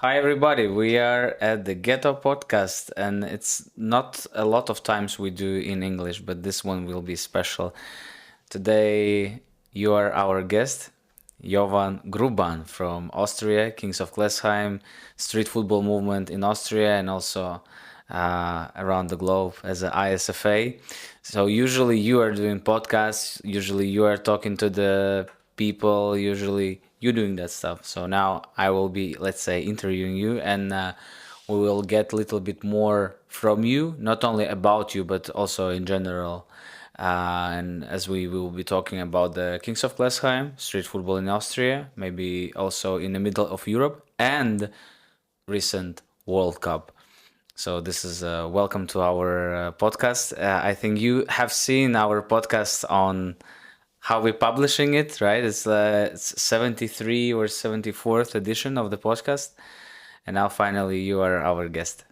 Hi, everybody. We are at the Ghetto Podcast, and it's not a lot of times we do in English, but this one will be special. Today, you are our guest, Jovan Gruban from Austria, Kings of Klessheim, street football movement in Austria, and also around the globe as an ISFA. So, usually, you are doing podcasts, usually, you are talking to the people, usually you doing that stuff. So now I will be, let's say, interviewing you, and we will get a little bit more from you, not only about you, but also in general. And as we will be talking about the Kings of Klessheim, street football in Austria, maybe also in the middle of Europe, and recent World Cup. So this is welcome to our podcast. I think you have seen our podcast on how we're publishing it, right? It's 73 or 74th edition of the podcast, and now finally you are our guest.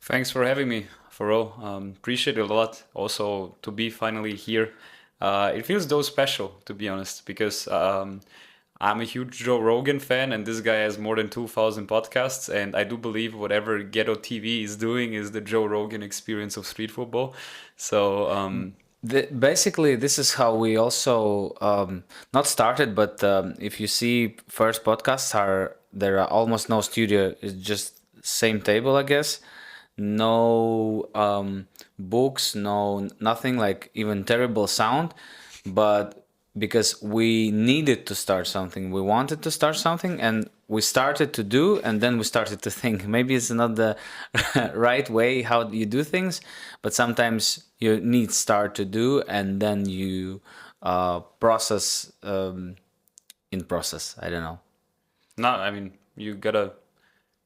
Thanks for having me, for real. Appreciate it a lot. Also to be finally here. It feels though special, to be honest, because I'm a huge Joe Rogan fan, and this guy has more than 2,000 podcasts. And I do believe whatever Ghetto TV is doing is the Joe Rogan experience of street football. So Basically, this is how we also not started, but if you see first podcasts are there are almost no studio, it's just same table, I guess. No books, no nothing, like even terrible sound, but because we needed to start something, we wanted to start something, and we started to do, and then we started to think maybe it's not the right way how you do things, but sometimes you need start to do, and then you process in process. I don't know. no, I mean you gotta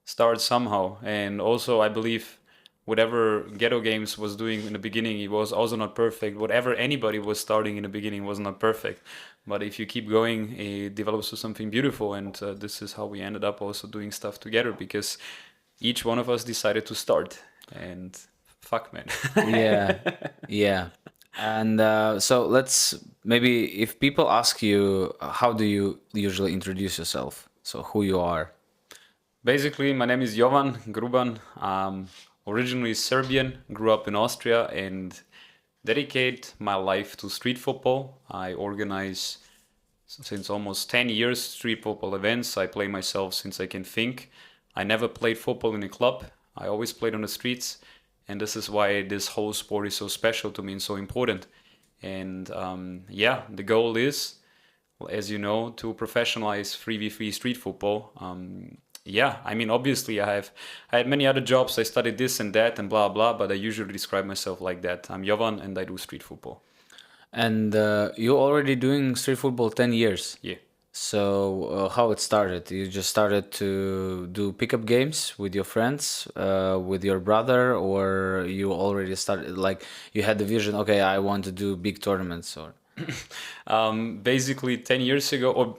start somehow. And also I believe whatever Ghetto Games was doing in the beginning, it was also not perfect. Whatever anybody was starting in the beginning was not perfect. But if you keep going, it develops to something beautiful. And this is how we ended up also doing stuff together because each one of us decided to start. And fuck, man. Yeah, yeah. And so let's maybe if people ask you, how do you usually introduce yourself? So who you are? Basically, my name is Jovan Gruban. Originally Serbian, grew up in Austria, and dedicate my life to street football. I organize since almost 10 years street football events. I play myself since I can think. I never played football in a club. I always played on the streets, and this is why this whole sport is so special to me and so important. And yeah, the goal is, as you know, to professionalize 3v3 street football. Yeah, I mean, obviously, I had many other jobs. I studied this and that and blah blah, but I usually describe myself like that. I'm Jovan, and I do street football. And you're already doing street football 10 years. Yeah. So how it started? You just started to do pickup games with your friends, with your brother, or you already started like you had the vision, okay, I want to do big tournaments or Basically, 10 years ago, or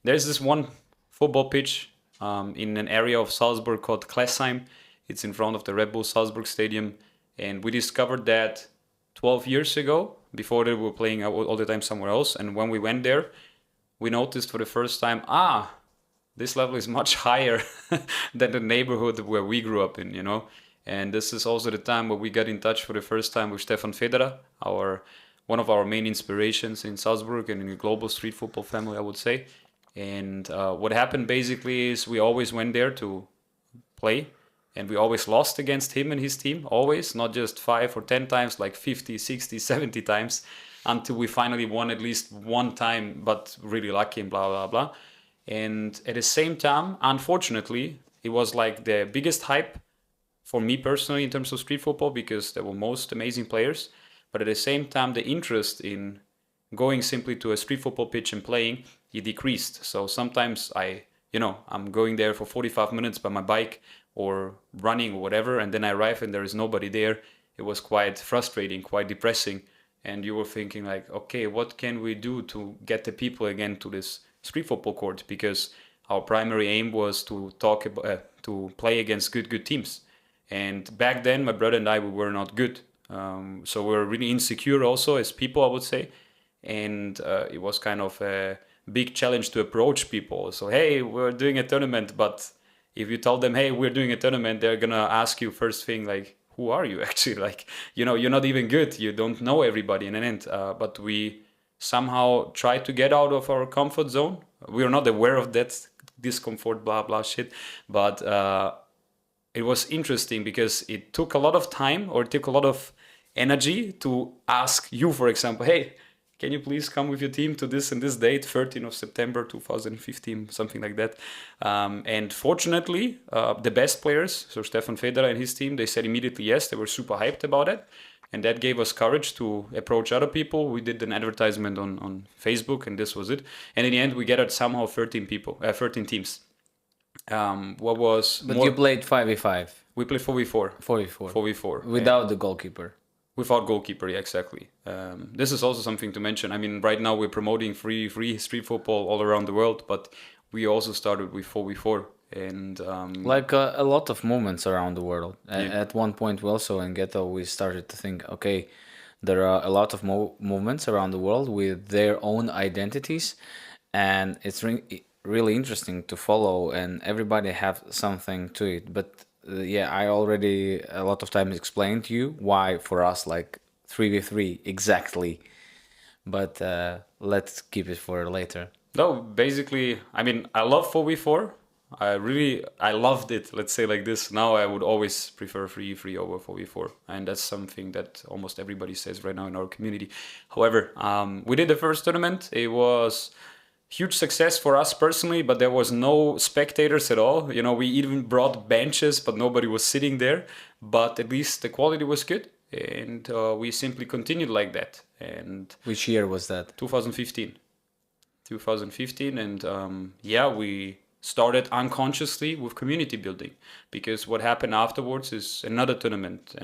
there's this one football pitch in an area of Salzburg called Klessheim. It's in front of the Red Bull Salzburg Stadium. And we discovered that 12 years ago. Before that, we were playing all the time somewhere else. And when we went there, we noticed for the first time, this level is much higher than the neighborhood where we grew up in, you know. And this is also the time where we got in touch for the first time with Stefan Federer, our one of our main inspirations in Salzburg and in the global street football family, I would say. And what happened basically is we always went there to play, and we always lost against him and his team, always, not just 5 or 10 times, like 50, 60, 70 times, until we finally won at least one time, but really lucky and blah, blah, blah. And at the same time, unfortunately, it was like the biggest hype for me personally in terms of street football because there were most amazing players. But at the same time, the interest in going simply to a street football pitch and playing, it decreased. So sometimes I'm going there for 45 minutes by my bike or running or whatever, and then I arrive and there is nobody there. It was quite frustrating, quite depressing. And you were thinking like, okay, what can we do to get the people again to this street football court? Because our primary aim was to to play against good teams. And back then, my brother and I, we were not good. So we were really insecure also as people, I would say. And it was kind of a big challenge to approach people. So, hey, we're doing a tournament, but if you tell them, hey, we're doing a tournament, they're gonna ask you first thing like, who are you actually? Like, you're not even good. You don't know everybody in an end. But we somehow try to get out of our comfort zone. We're not aware of that discomfort, blah blah shit. But it was interesting because it took a lot of time, or it took a lot of energy to ask you, for example, hey, can you please come with your team to this and this date, 13th of September 2015, something like that. And fortunately, the best players, so Stefan Federer and his team, they said immediately yes. They were super hyped about it. And that gave us courage to approach other people. We did an advertisement on Facebook, and this was it. And in the end, we gathered somehow 13 people, 13 teams. What was But more? you played 5v5, We played 4v4. 4v4, 4v4. without the goalkeeper. Without goalkeeper, yeah, exactly. This is also something to mention. I mean, right now we're promoting free street football all around the world, but we also started with 4v4. And Like a lot of movements around the world. Yeah. At one point, we also in Ghetto, we started to think, okay, there are a lot of movements around the world with their own identities, and it's really interesting to follow, and everybody have something to it. But yeah, I already a lot of times explained to you why for us like 3v3 exactly. But let's keep it for later. no, basically, I mean, I love 4v4. I loved it. Let's say like this. Now I would always prefer 3v3 over 4v4, and that's something that almost everybody says right now in our community. However, we did the first tournament. It was huge success for us personally, but there was no spectators at all. We even brought benches, but nobody was sitting there. But at least the quality was good, and we simply continued like that. And Which year was that? 2015, and yeah, we started unconsciously with community building, because what happened afterwards is another tournament,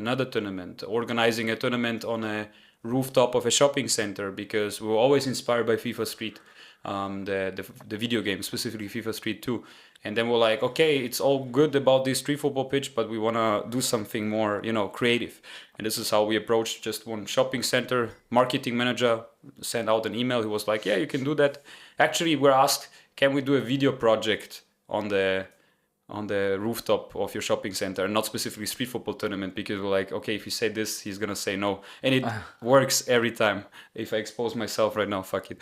organizing a tournament on a rooftop of a shopping center, because we were always inspired by FIFA Street, the video game, specifically FIFA Street 2. And then we're like, okay, it's all good about this street football pitch, but we want to do something more, creative. And this is how we approached just one shopping center. Marketing manager sent out an email. He was like, yeah, you can do that. Actually, we're asked, can we do a video project on the rooftop of your shopping center, and not specifically street football tournament, because we're like, okay, if you say this, he's gonna say no, and it works every time. If I expose myself right now, fuck it.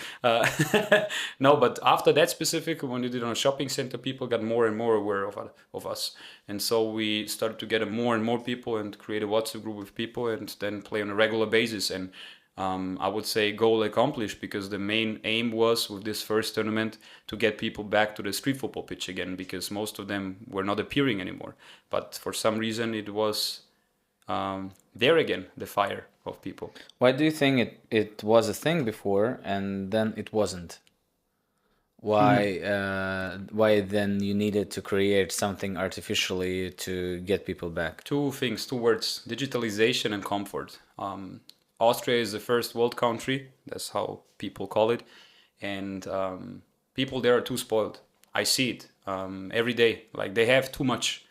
No, but after that specific, when we did it on a shopping center, people got more and more aware of us, and so we started to get more and more people and create a WhatsApp group with people, and then play on a regular basis. And I would say goal accomplished, because the main aim was with this first tournament to get people back to the street football pitch again, because most of them were not appearing anymore. But for some reason it was there again, the fire of people. Why do you think it was a thing before and then it wasn't? Why then you needed to create something artificially to get people back? Two things, two words: digitalization and comfort. Austria is the first world country, that's how people call it, and people there are too spoiled. I see it every day. Like, they have too much.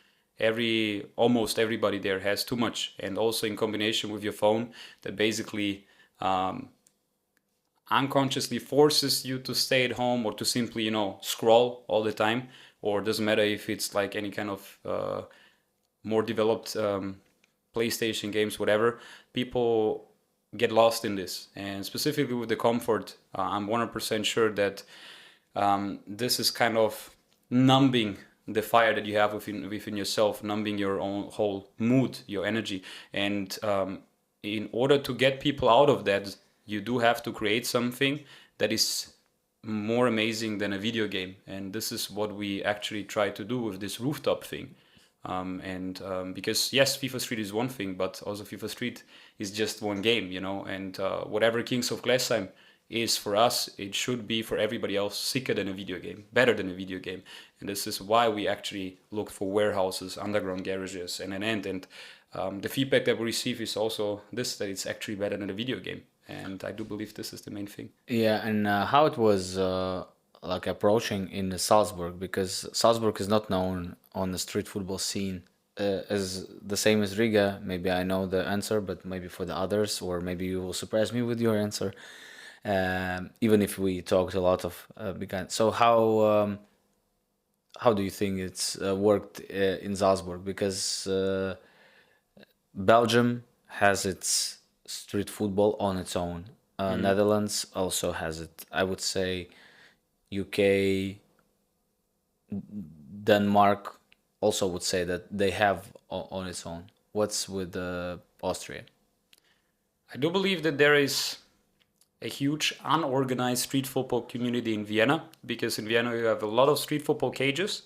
Almost everybody there has too much, and also in combination with your phone, that basically unconsciously forces you to stay at home, or to simply scroll all the time. Or it doesn't matter if it's like any kind of more developed PlayStation games, whatever. People get lost in this, and specifically with the comfort, I'm 100% sure that this is kind of numbing the fire that you have within yourself, numbing your own whole mood, your energy. And in order to get people out of that, you do have to create something that is more amazing than a video game. And this is what we actually try to do with this rooftop thing. Because yes, FIFA Street is one thing, but also FIFA Street is just one game, and whatever Kings of Klessheim is for us, it should be for everybody else sicker than a video game, better than a video game. And this is why we actually look for warehouses, underground garages, and an end. And the feedback that we receive is also this, that it's actually better than a video game. And I do believe this is the main thing. Yeah, and how it was like approaching in Salzburg, because Salzburg is not known on the street football scene as the same as Riga. Maybe I know the answer, but maybe for the others, or maybe you will surprise me with your answer. Even if we talked a lot of began. So how do you think it's worked in Salzburg? Because Belgium has its street football on its own. Netherlands also has it. I would say UK, Denmark also would say that they have on its own. What's with Austria? I do believe that there is a huge unorganized street football community in Vienna, because in Vienna you have a lot of street football cages.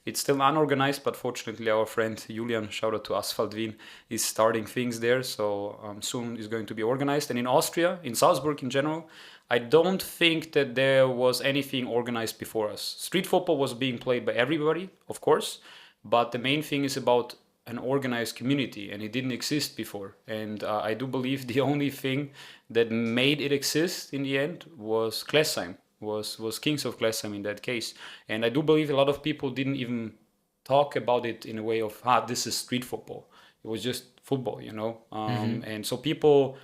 It's still unorganized, but fortunately our friend Julian, shout out to Asphalt Wien, is starting things there, so soon is going to be organized. And in Austria, in Salzburg in general, I don't think that there was anything organized before us. Street football was being played by everybody, of course, but the main thing is about an organized community, and it didn't exist before. And I do believe the only thing that made it exist in the end was Klessheim, was Kings of Klessheim in that case. And I do believe a lot of people didn't even talk about it in a way of, this is street football. It was just football, you know. And so people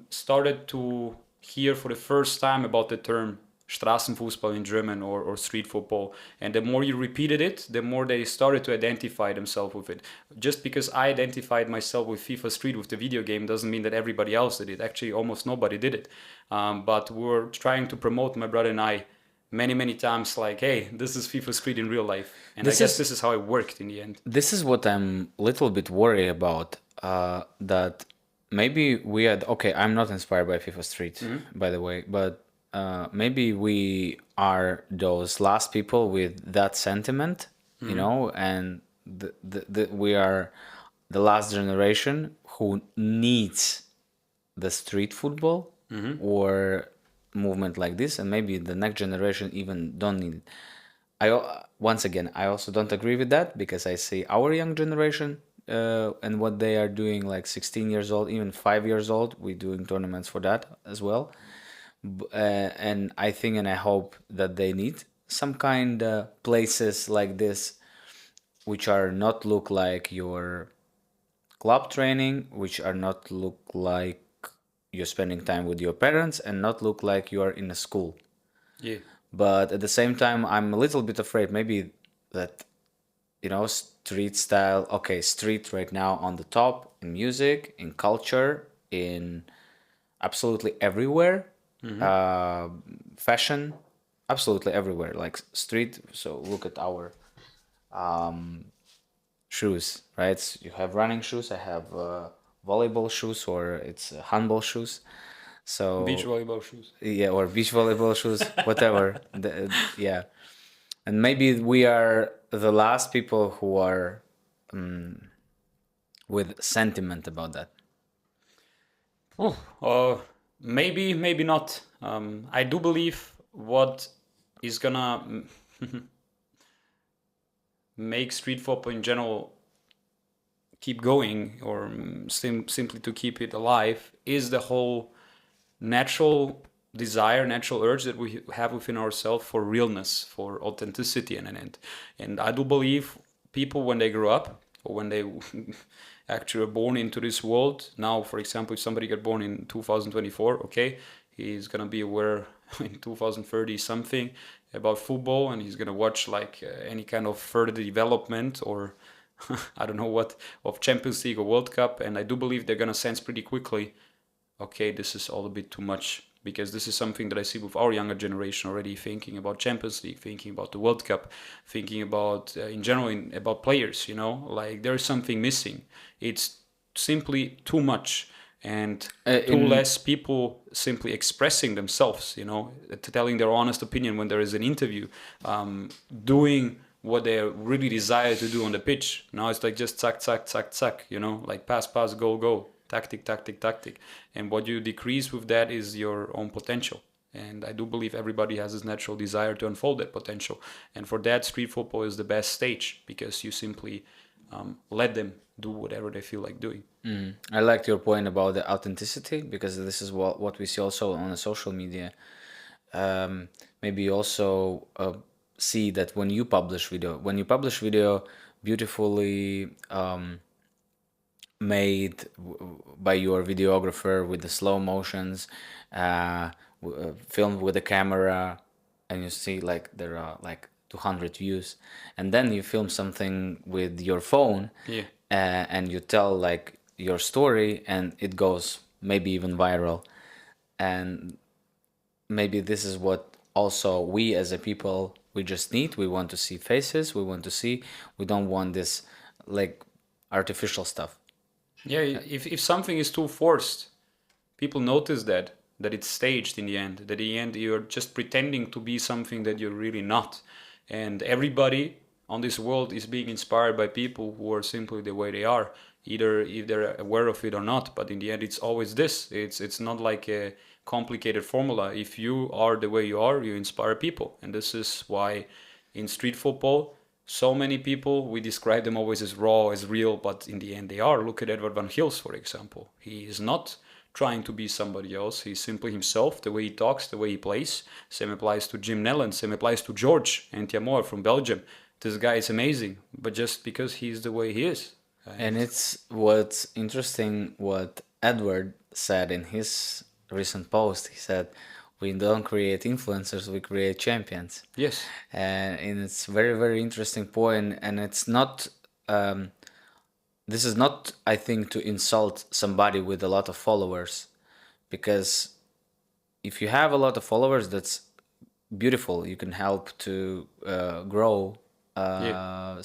started to hear for the first time about the term Straßenfußball in German, or street football. And the more you repeated it, the more they started to identify themselves with it. Just because I identified myself with FIFA Street, with the video game, doesn't mean that everybody else did it. Actually, almost nobody did it. But we were trying to promote, my brother and I, many times, like, hey, this is FIFA Street in real life. And I guess this is how it worked in the end. This is what I'm a little bit worried about. That maybe we had, okay, I'm not inspired by FIFA Street, by the way, but maybe we are those last people with that sentiment, you know, and we are the last generation who needs the street football or movement like this, and maybe the next generation even don't need it. Once again, I also don't agree with that, because I see our young generation and what they are doing, like 16 years old, even 5 years old. We're doing tournaments for that as well. And I think and I hope that they need some kind of places like this, which are not look like your club training, which are not look like you're spending time with your parents, and not look like you are in a school. Yeah. But at the same time, I'm a little bit afraid maybe that, you know, street style, okay, street right now on the top in music, in culture, in absolutely everywhere, fashion, absolutely everywhere, like street. So look at our shoes, right? So you have running shoes, I have volleyball shoes, or it's handball shoes. So Beach volleyball shoes. yeah, or beach volleyball shoes, whatever. Yeah, and maybe we are the last people who are with sentiment about that. Maybe not. I do believe what is gonna make street football in general keep going, or simply to keep it alive, is the whole natural desire, natural urge that we have within ourselves for realness, for authenticity, and I do believe people, when they grow up, or when they actually are born into this world. Now, for example, if somebody got born in 2024, okay, he's gonna be aware in 2030 something about football, and he's gonna watch like any kind of further development, or I don't know what, of Champions League or World Cup, and I do believe they're gonna sense pretty quickly, okay, this is all a bit too much, because this is something that I see with our younger generation already, thinking about Champions League, thinking about the World Cup, thinking about in general about players, you know, like there's something missing. It's simply too much, and too less people simply expressing themselves, you know, telling their honest opinion when there is an interview, doing what they really desire to do on the pitch. Now it's like just zack, you know, like pass, go, tactic. And what you decrease with that is your own potential. And I do believe everybody has this natural desire to unfold that potential. And for that, street football is the best stage, because you simply let them do whatever they feel like doing. I liked your point about the authenticity, because this is what we see also on the social media. Maybe also see that when you publish video beautifully made by your videographer with the slow motions, filmed with the camera, and you see like there are like 200 views, and then you film something with your phone, Yeah. and you tell like your story, and it goes maybe even viral. And maybe this is what also we as a people we just need. We want to see faces. We want to see. We don't want this like artificial stuff. Yeah, if something is too forced, people notice that it's staged in the end. That in the end you're just pretending to be something that you're really not. And everybody on this world is being inspired by people who are simply the way they are, either if they're aware of it or not. But in the end, it's always this. It's not like a complicated formula. If you are the way you are, you inspire people, and this is why in street football so many people, we describe them always as raw, as real, but in the end they are. Look at Edward Van Gils, for example. He is not trying to be somebody else. He's simply himself, the way he talks, the way he plays. Same applies to Jim Nellen, same applies to George Antiamor from Belgium. This guy is amazing, but just because he's the way he is. And it's what's interesting what Edward said in his recent post. He said, "We don't create influencers, we create champions." Yes. And it's very, very interesting point. And it's not, this is not, I think, to insult somebody with a lot of followers, because if you have a lot of followers, that's beautiful. You can help to grow. The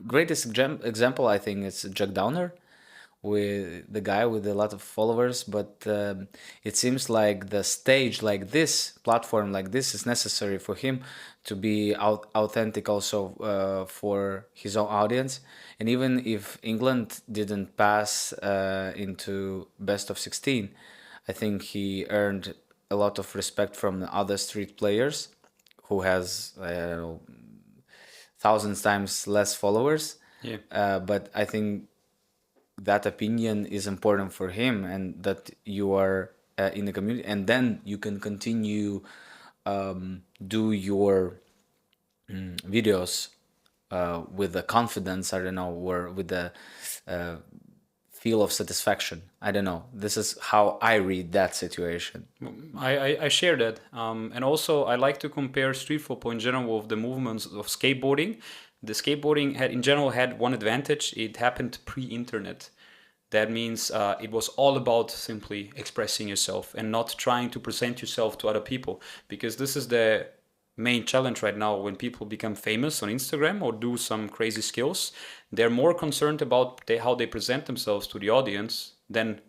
greatest example, I think, is Jack Downer, with the guy with a lot of followers. But it seems like the stage like this, platform like this, is necessary for him to be authentic also for his own audience. And even if England didn't pass into best of 16, I think he earned a lot of respect from the other street players who has, I don't know, thousands times less followers. Yeah. But I think that opinion is important for him, and that you are in the community, and then you can continue do your videos with the confidence, I don't know, or with the feel of satisfaction. I don't know. This is how I read that situation. I share that. And also, I like to compare street football in general with the movements of skateboarding. The skateboarding had, in general, had one advantage. It happened pre-internet. That means it was all about simply expressing yourself and not trying to present yourself to other people. Because this is the main challenge right now when people become famous on Instagram or do some crazy skills. They're more concerned about how they present themselves to the audience than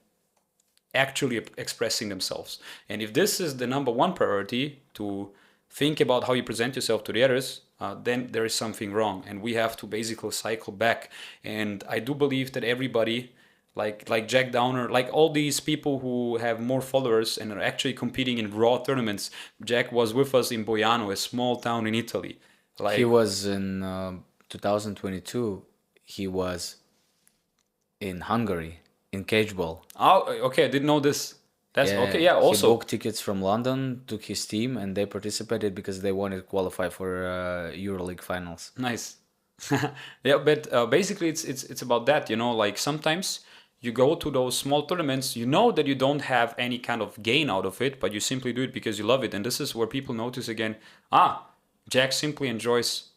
actually expressing themselves. And if this is the number one priority, to think about how you present yourself to the others, then there is something wrong, and we have to basically cycle back. And I do believe that everybody, like Jack Downer, like all these people who have more followers and are actually competing in raw tournaments. Jack was with us in Boiano, a small town in Italy. Like, He was in 2022. He was in Hungary in cage ball. oh, okay, I didn't know this. That's okay. Yeah. He Also, booked tickets from London, took his team, and they participated because they wanted to qualify for EuroLeague finals. nice. Yeah, but basically, it's about that. You know, like sometimes you go to those small tournaments, you know that you don't have any kind of gain out of it, but you simply do it because you love it. And this is where people notice again, Jack simply enjoys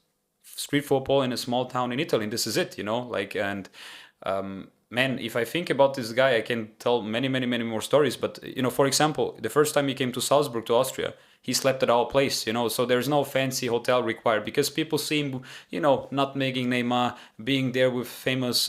street football in a small town in Italy, and this is it, you know, like. And man, if I think about this guy, I can tell many, many, many more stories. But, you know, for example, the first time he came to Salzburg, to Austria, he slept at our place, you know, so there's no fancy hotel required, because people see him, you know, not making Neymar, being there with famous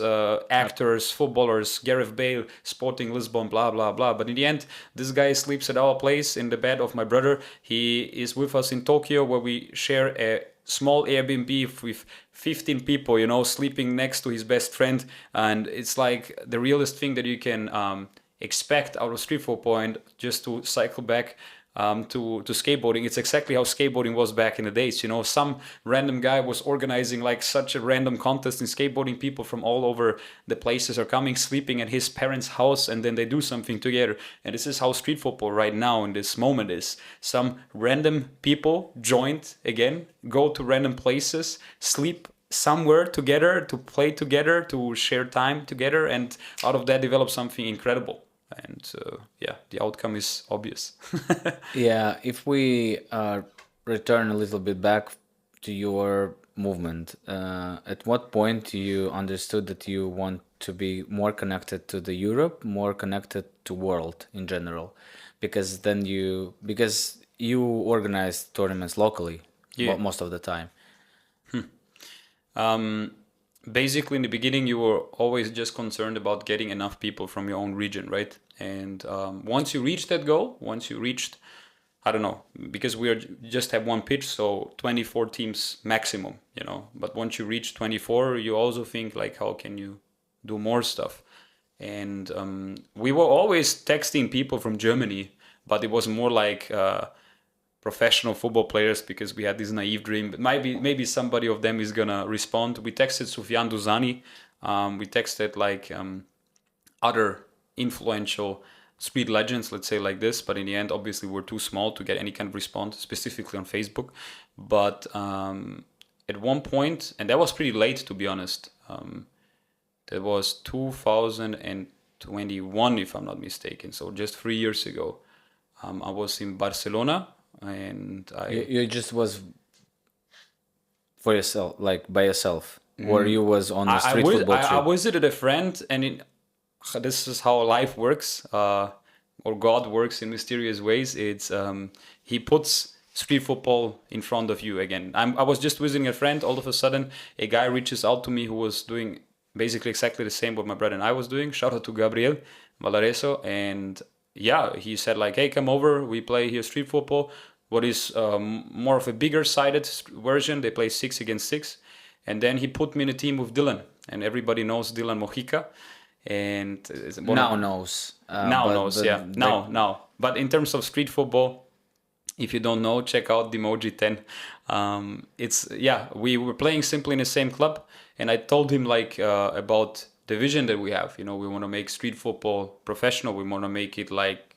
actors, footballers, Gareth Bale, Sporting Lisbon, blah, blah, blah. But in the end, this guy sleeps at our place in the bed of my brother. He is with us in Tokyo, where we share a small Airbnb with 15 people, you know, sleeping next to his best friend. And it's like the realest thing that you can expect out of street football. And just to cycle back to skateboarding, it's exactly how skateboarding was back in the days. You know, some random guy was organizing like such a random contest in skateboarding. People from all over the places are coming, sleeping at his parents' house, and then they do something together. And this is how street football right now in this moment is. Some random people joined again, go to random places, sleep somewhere together, to play together, to share time together, and out of that develop something incredible. And yeah, the outcome is obvious. Yeah, if we return a little bit back to your movement. At what point you understood that you want to be more connected to the Europe, more connected to world in general? Because you organize tournaments locally Yeah. most of the time. Um, Basically, in the beginning, you were always just concerned about getting enough people from your own region, right? And once you reached that goal, once you reached, I don't know, because we are just have one pitch, so 24 teams maximum, you know. But once you reach 24, you also think like, how can you do more stuff? And we were always texting people from Germany, but it was more like professional football players because we had this naive dream. But maybe somebody of them is gonna respond. We texted Sufjan Duzani. We texted like other influential street legends, let's say like this. But in the end, obviously, we're too small to get any kind of response, specifically on Facebook. But at one point, and that was pretty late to be honest. That was 2021, if I'm not mistaken. So just 3 years ago, I was in Barcelona, and You just was for yourself, like by yourself, or you was on the street football I trip. visited a friend, and this is how life works, or God works in mysterious ways. It's He puts street football in front of you again. I was just visiting a friend. All of a sudden, a guy reaches out to me who was doing basically exactly the same what my brother and I was doing. Shout out to Gabriel Valareso, and yeah, he said like, "Hey, come over. We play here street football. What is more of a bigger sided version? They play 6 against 6." And then he put me in a team with Dylan, and everybody knows Dylan Mojica. And Now knows. now But knows, yeah. Now. But in terms of street football, if you don't know, check out Dimoji 10. It's yeah, we were playing simply in the same club, and I told him like about the vision that we have. You know, we want to make street football professional. We want to make it like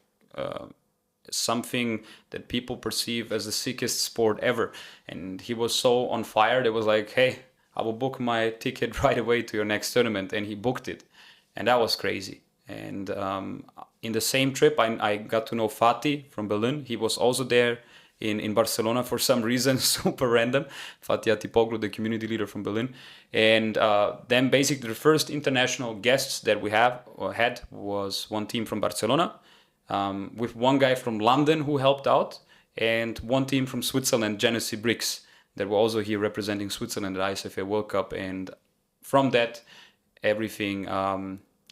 something that people perceive as the sickest sport ever. And he was so on fire. That was like, hey, I will book my ticket right away to your next tournament, and he booked it, and that was crazy. And in the same trip, I got to know Fatih from Berlin. He was also there in Barcelona for some reason, super random. Fatih Atipoglu, the community leader from Berlin. And then basically the first international guests that we have or had was one team from Barcelona, with one guy from London who helped out, and one team from Switzerland, Genesee Bricks, that were also here representing Switzerland at ISFA World Cup. And from that, everything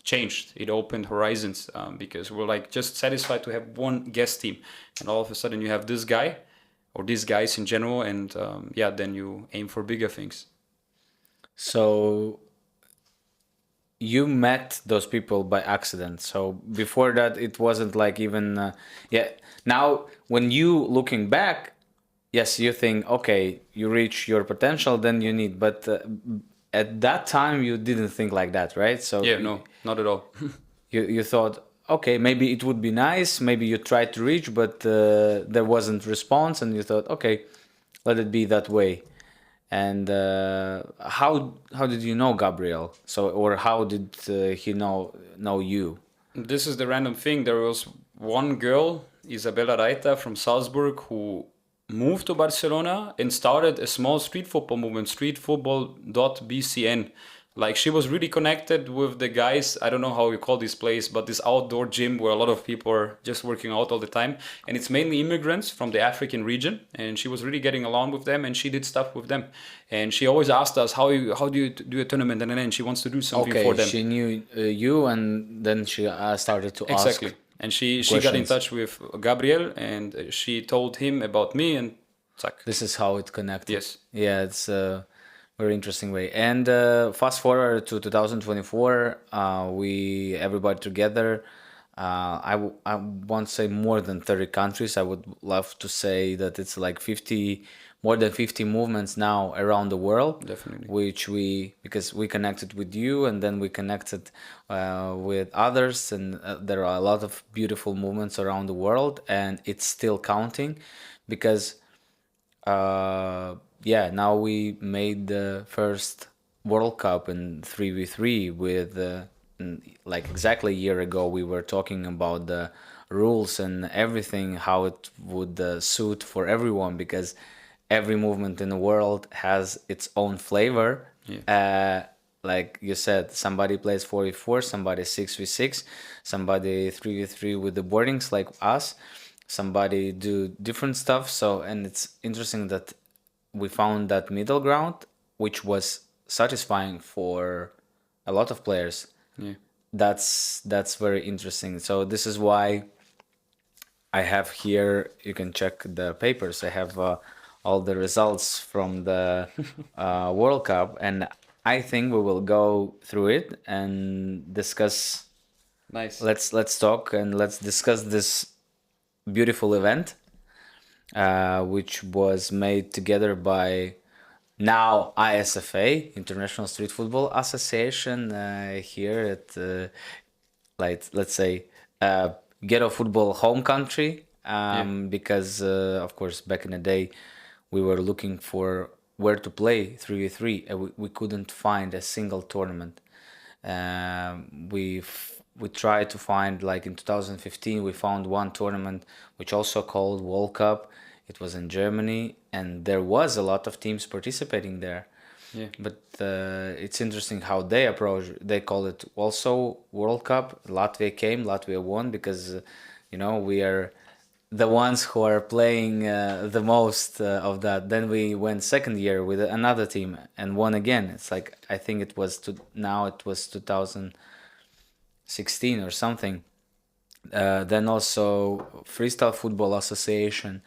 changed. It opened horizons because we're like just satisfied to have one guest team, and all of a sudden you have this guy or these guys in general, and yeah, then you aim for bigger things. So you met those people by accident. So before that, it wasn't like even yeah. Now, when you looking back, yes, you think okay, you reach your potential, then you need. But at that time, you didn't think like that, right? So Yeah, no, not at all. you thought okay, maybe it would be nice. Maybe you tried to reach, but there wasn't response, and you thought okay, let it be that way. And how did you know Gabriel? So or how did he know you? This is the random thing. There was one girl, Isabella Reita from Salzburg, who moved to Barcelona and started a small street football movement, streetfootball.bcn. Like she was really connected with the guys. I don't know how you call this place, but this outdoor gym where a lot of people are just working out all the time. And it's mainly immigrants from the African region. And she was really getting along with them, and she did stuff with them. And she always asked us, how do you do a tournament? And then she wants to do something Okay, for them. she knew you, and then she started to Exactly. ask. And she got in questions. touch with Gabriel, and she told him about me, and zack. This is how it connected. Yes. Yeah, it's a very interesting way. And fast forward to 2024, we everybody together. I won't say more than 30 countries. I would love to say that it's like 50, more than 50 movements now around the world. Definitely. Which because we connected with you, and then we connected with others, and there are a lot of beautiful movements around the world, and it's still counting because yeah, now we made the first World Cup in 3v3 with like exactly a year ago we were talking about the rules and everything, how it would suit for everyone, because every movement in the world has its own flavor. Yeah. Like you said, somebody plays 4v4, somebody 6v6, somebody 3v3 with the boardings like us, somebody do different stuff. So, and it's interesting that we found that middle ground, which was satisfying for a lot of players. Yeah. That's very interesting. So this is why I have here, you can check the papers. I have all the results from the World Cup, and I think we will go through it and discuss. Nice. Let's talk and let's discuss this beautiful event, which was made together by now ISFA, International Street Football Association, here at like let's say ghetto football home country, because of course back in the day we were looking for where to play 3v3 and we couldn't find a single tournament. We tried to find, like in 2015 we found one tournament which also called World Cup. It was in Germany and there was a lot of teams participating there. Yeah. But it's interesting how they approach. They call it also World Cup. Latvia came, Latvia won because, we are the ones who are playing the most of that. Then we went second year with another team and won again. It's like, I think it was now it was 2016 or something. Then also Freestyle Football Association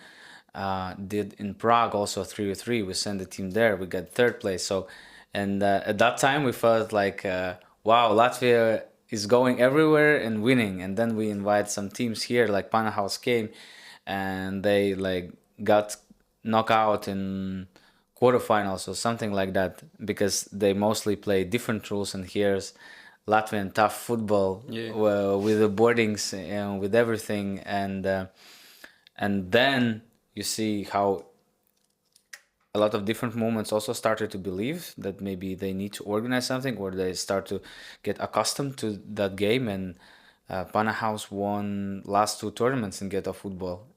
did in Prague also 3v3. We sent the team there. We got third place. So, and at that time we felt like, wow, Latvia is going everywhere and winning. And then we invite some teams here, like Panahaus came, and they like got knocked out in quarterfinals or something like that, because they mostly play different rules. And here's Latvian tough football, Yeah. with the boardings and with everything, and then you see how a lot of different movements also started to believe that maybe they need to organize something, or they start to get accustomed to that game. And Panahaus won last two tournaments in Ghetto football,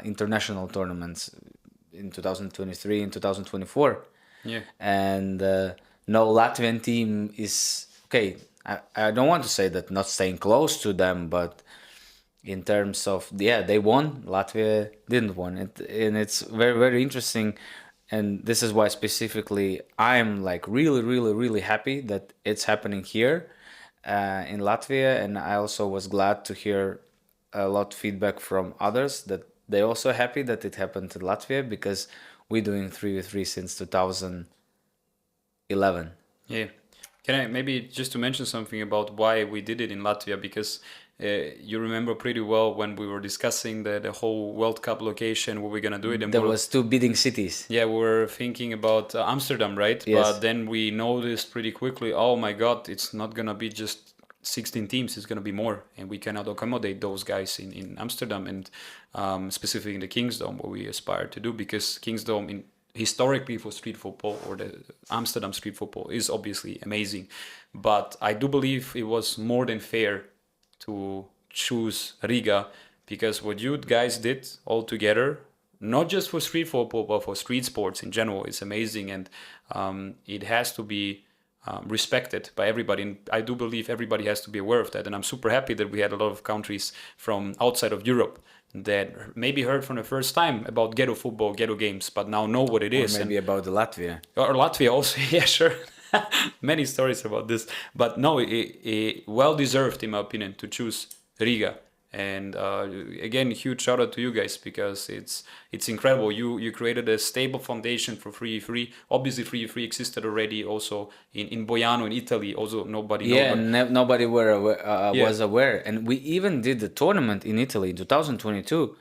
international tournaments in 2023 and 2024. Yeah. And no Latvian team is okay. I don't want to say that not staying close to them, but in terms of, they won, Latvia didn't won it, and it's very, very interesting. And this is why specifically I'm like really, really, really happy that it's happening here in Latvia. And I also was glad to hear a lot of feedback from others that they also happy that it happened in Latvia, because we're doing 3v3 since 2011. Yeah. Can I maybe just to mention something about why we did it in Latvia? Because you remember pretty well when we were discussing the whole World Cup location, where we're gonna do it. And There was two bidding cities. yeah, we were thinking about Amsterdam, right? Yes. But then we noticed pretty quickly, oh my God, it's not gonna be just 16 teams, it's gonna be more, and we cannot accommodate those guys in Amsterdam, and specifically in the Kingsdome, where we aspire to do, because Kingsdome historically for street football, or the Amsterdam street football, is obviously amazing. But I do believe it was more than fair to choose Riga, because what you guys did all together, not just for street football, but for street sports in general, is amazing. And it has to be respected by everybody. And I do believe everybody has to be aware of that. And I'm super happy that we had a lot of countries from outside of Europe that maybe heard for the first time about ghetto football, ghetto games, but now know what it is. Or maybe about the Latvia. Or Latvia also, yeah, sure. Many stories about this. But no, it well deserved, in my opinion, to choose Riga. And again, huge shout out to you guys, because it's incredible. You created a stable foundation for free. Obviously, free existed already also in Boiano in Italy. Also, nobody Yeah, nobody Yeah. was aware. And we even did the tournament in Italy in 2022.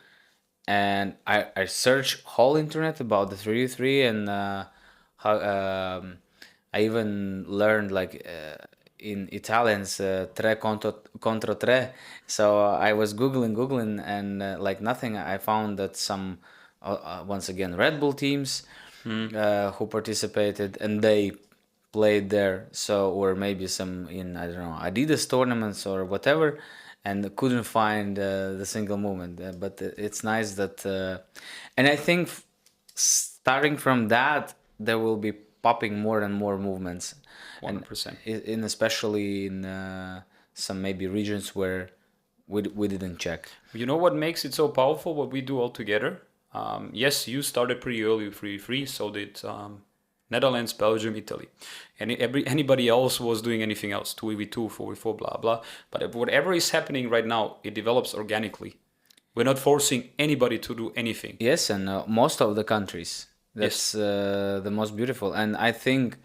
And I searched whole internet about the 3v3, and how I even learned like in Italians tre contro tre. So I was googling, and like nothing. I found that some once again Red Bull teams who participated, and they played there. So, or maybe some in, I don't know, Adidas tournaments or whatever. and couldn't find the single movement. But it's nice that, and I think starting from that, there will be popping more and more movements, and 100%. in especially in some maybe regions where we didn't check. You know what makes it so powerful? What we do all together. Yes, you started pretty early with 3v3, so did Netherlands, Belgium, Italy, and anybody else was doing anything else, 2v2, 4v4, blah blah. But whatever is happening right now, it develops organically. We're not forcing anybody to do anything. Yes, and most of the countries. That's Yes. the most beautiful. And I think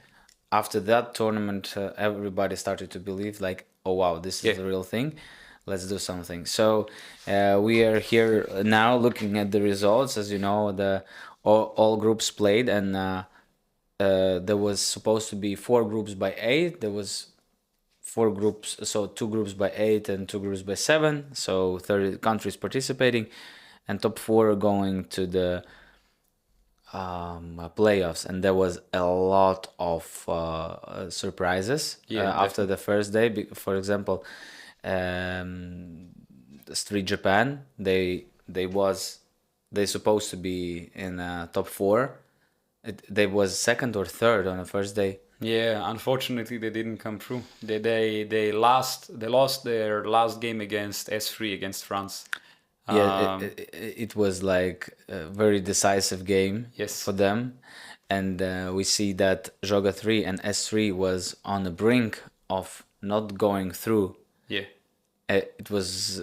after that tournament, everybody started to believe like, oh wow, this is Yeah. the real thing. Let's do something. So we are here now looking at the results. As you know, the all groups played, and there was supposed to be 4 groups by 8. There was 4 groups, so 2 groups by 8 and 2 groups by 7. So 30 countries participating, and top 4 are going to the playoffs. And there was a lot of surprises Yeah, after the first day. For example, um, Street Japan, they supposed to be in top 4. They was second or third on the first day. Yeah, unfortunately they didn't come through. They lost their last game against S3 against France. Yeah, Um, it was like a very decisive game Yes. for them, and we see that Joga 3 and S3 was on the brink of not going through. yeah. It was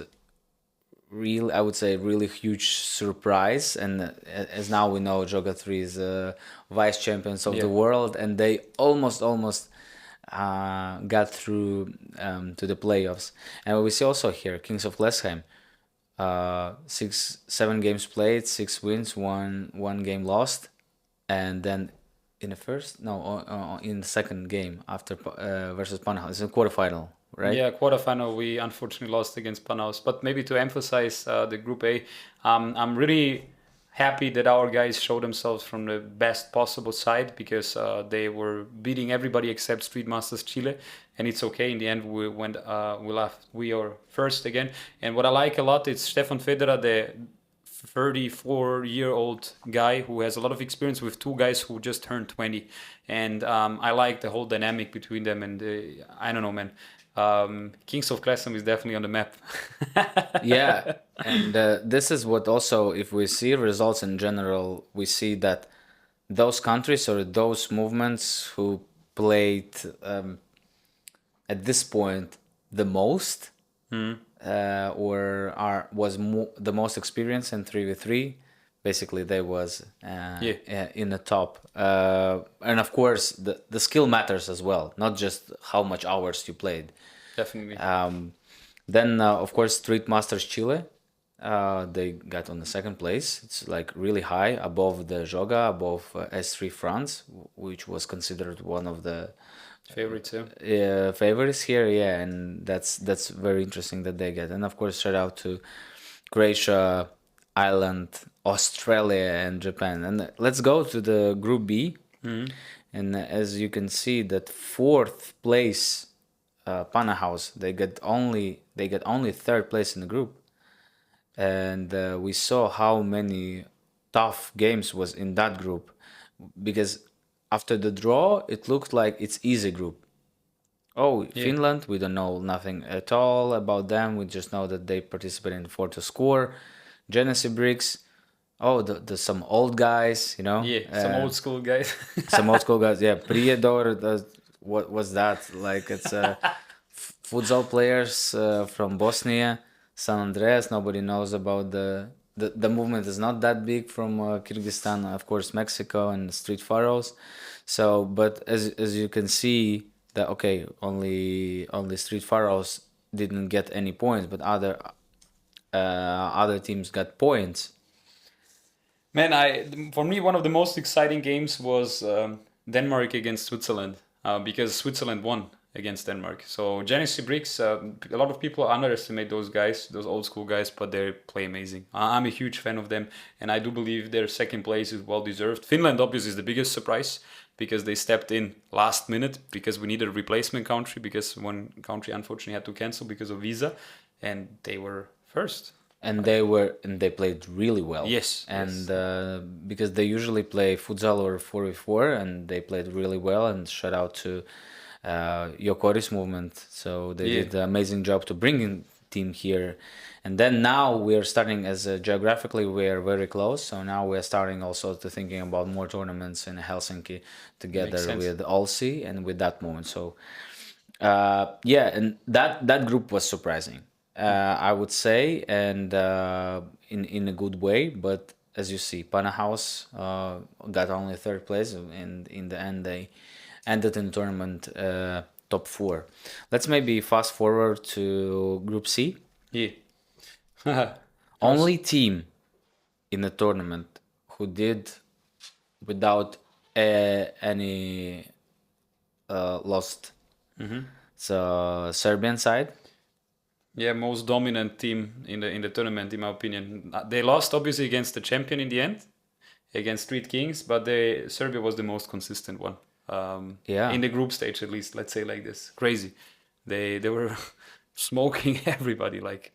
real, I would say, really huge surprise. And as now we know, Joga 3 is vice champions of Yeah. the world, and they almost got through to the playoffs. And we see also here Kings of Klessheim, 7 games played, 6 wins, one game lost, and then in the first, no, in the second game after versus Panama, it's a quarterfinal, right? Yeah, quarterfinal, we unfortunately lost against Panaus. But maybe to emphasize the Group A, I'm really happy that our guys showed themselves from the best possible side, because they were beating everybody except Street Masters Chile, and it's okay. In the end, we are first again. And what I like a lot is Stefan Federer, the 34-year-old guy who has a lot of experience with 2 guys who just turned 20, and I like the whole dynamic between them. And I don't know, man. Kings of Klessheim is definitely on the map. Yeah, and this is what also, if we see results in general, we see that those countries or those movements who played at this point the most, or the most experienced in 3v3, basically they was in the top. And of course, the skill matters as well, not just how much hours you played. Definitely. Then, of course, Street Masters Chile, they got on the second place. It's like really high, above the Joga, above S3 France, which was considered one of the Favorites, favorites here. Yeah, and that's very interesting that they get. And of course, shout out to Croatia, Ireland, Australia, and Japan. And let's go to the Group B. And as you can see, that fourth place, Pana House, they get only third place in the group. And we saw how many tough games was in that group, because after the draw, it looked like it's easy group. Oh, Finland, we don't know nothing at all about them. We just know that they participate in Forto Score. Genesee Bricks. Oh, the some old guys, you know. Yeah, some old school guys. Some old school guys. Yeah, Prijedor. What was that? Like it's futsal players from Bosnia, San Andreas. Nobody knows about the movement is not that big from Kyrgyzstan, of course, Mexico and Street Faroes. So, but as you can see, that okay, only Street Faroes didn't get any points, but other teams got points. Man, for me, one of the most exciting games was Denmark against Switzerland, because Switzerland won against Denmark. So Genesee Bricks, a lot of people underestimate those guys, those old school guys, but they play amazing. I'm a huge fan of them, and I do believe their second place is well deserved. Finland obviously is the biggest surprise, because they stepped in last minute, because we needed a replacement country, because one country unfortunately had to cancel because of visa. and they were first. And they played really well. Yes, And yes. because they usually play futsal or 4v4, and they played really well. And shout out to Yokoris movement. So they Yeah, did an amazing job to bring in team here. And then now we are starting as geographically we are very close. So now we are starting also to thinking about more tournaments in Helsinki makes together sense. with Alsi and with that movement. So yeah, and that group was surprising, I would say, and in a good way. But as you see, Pana House got only third place, and in the end they ended in tournament top four. Let's maybe fast forward to Group C. Yeah. Only team in the tournament who did without any lost. So Serbian side. Yeah, most dominant team in the tournament, in my opinion. They lost obviously against the champion in the end, against Street Kings, but Serbia was the most consistent one. Yeah. In the group stage, at least, let's say like this. Crazy. They were smoking everybody. Like,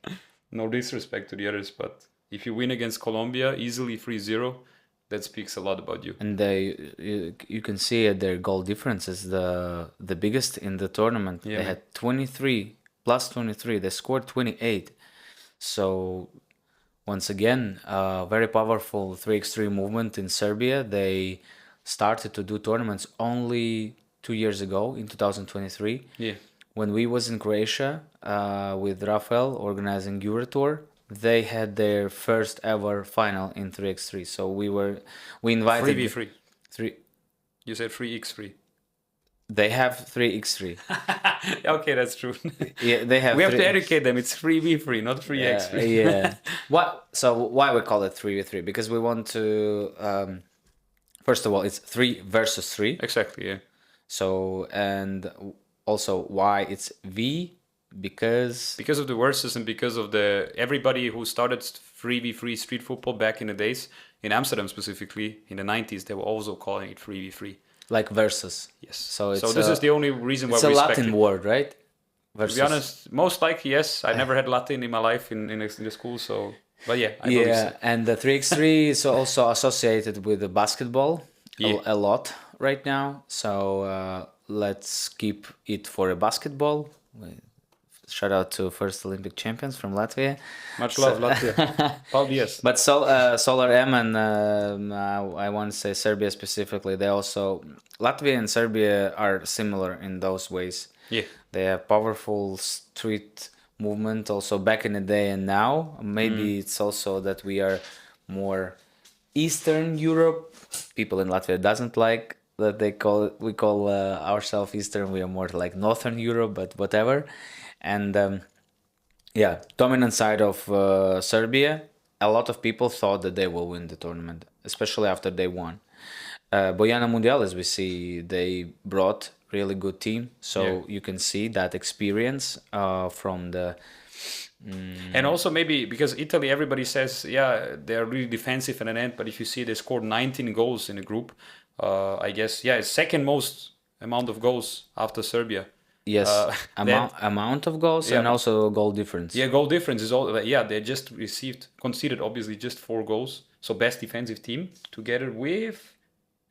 no disrespect to the others, but if you win against Colombia easily 3-0, that speaks a lot about you. And you can see their goal difference is the biggest in the tournament. Yeah, They man. had 23 plus 23. They scored 28. So once again, very powerful 3x3 movement in Serbia. They started to do tournaments only 2 years ago in 2023. Yeah. When we was in Croatia with Rafael organizing Eurotour, they had their first ever final in 3x3. So we invited 3v3. three. You said 3x3. They have 3x3. Okay, that's true. Yeah, they have We have three. to educate them. It's 3v3, not 3x3. Yeah. What? So why we call it 3v3? Because we want to. First of all, it's 3 versus 3. Exactly, yeah. So and also why it's V, because Because of the verses and because of the everybody who started 3v3 street football back in the days, in Amsterdam specifically, in the 90s, they were also calling it 3v3. like versus. Yes. So it's this is the only reason why it's we a respect Latin it. word, right? To be honest, most likely, yes. I never had Latin in my life in the school, so... But yeah, I believe so. Yeah, and the 3x3 is also associated with the basketball Yeah. a lot right now. So let's keep it for a basketball. Shout out to first Olympic champions from Latvia. Much love, Latvia. Paldies. But Solar M and I want to say Serbia specifically, they also Latvia and Serbia are similar in those ways. Yeah. They have powerful street movement also back in the day and now. Maybe it's also that we are more Eastern Europe. People in Latvia doesn't like that we call ourselves Eastern. We are more like Northern Europe, but whatever. And yeah, dominant side of Serbia. A lot of people thought that they will win the tournament, especially after they won. Bojana Mundial, as we see, they brought really good team. So Yeah. you can see that experience from the. And also maybe because Italy, everybody says, yeah, they're really defensive in an end. But if you see they scored 19 goals in a group, I guess, yeah, it's second most amount of goals after Serbia. Yes, that- amount of goals Yeah. and also goal difference. Yeah, goal difference is all. Yeah, they just conceded obviously just 4 goals. So best defensive team together with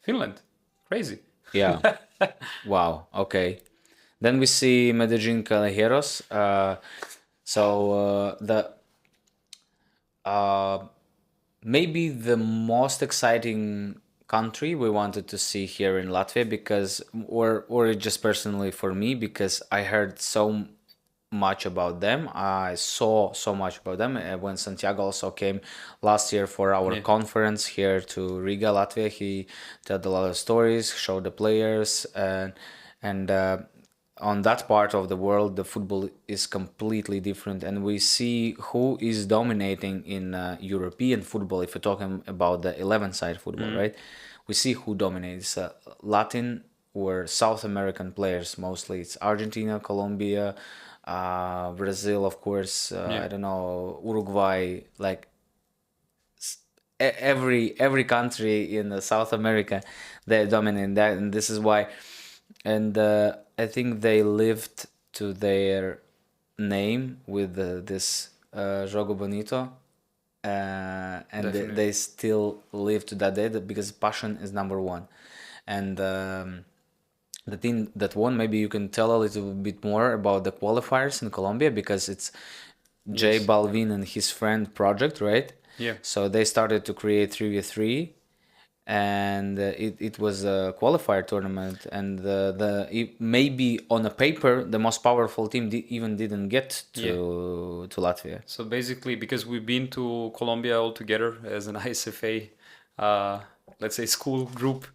Finland. Crazy. Yeah. Wow. Okay. Then we see Medellin Callejeros. Maybe the most exciting country we wanted to see here in Latvia because, or just personally for me, because I heard so much about them. I saw so much about them when Santiago also came last year for our conference here to Riga, Latvia. He told a lot of stories, showed the players, and on that part of the world, the football is completely different, and we see who is dominating in European football. If you're talking about the 11-side football, right? We see who dominates. Latin or South American players mostly. It's Argentina, Colombia, Brazil, of course. I don't know, Uruguay. Like every country in South America, they dominate that, and this is why. And I think they lived to their name with this Jogo Bonito, and Definitely. they still live to that day because passion is number one. And the team that won, maybe you can tell a little bit more about the qualifiers in Colombia, because it's J Yes. Balvin and his friend project, right? Yeah. So they started to create 3v3, and it was a qualifier tournament, and maybe on a paper the most powerful team even didn't get Yeah. to Latvia. So basically, because we've been to Colombia all together as an ISFA, uh, let's say school group,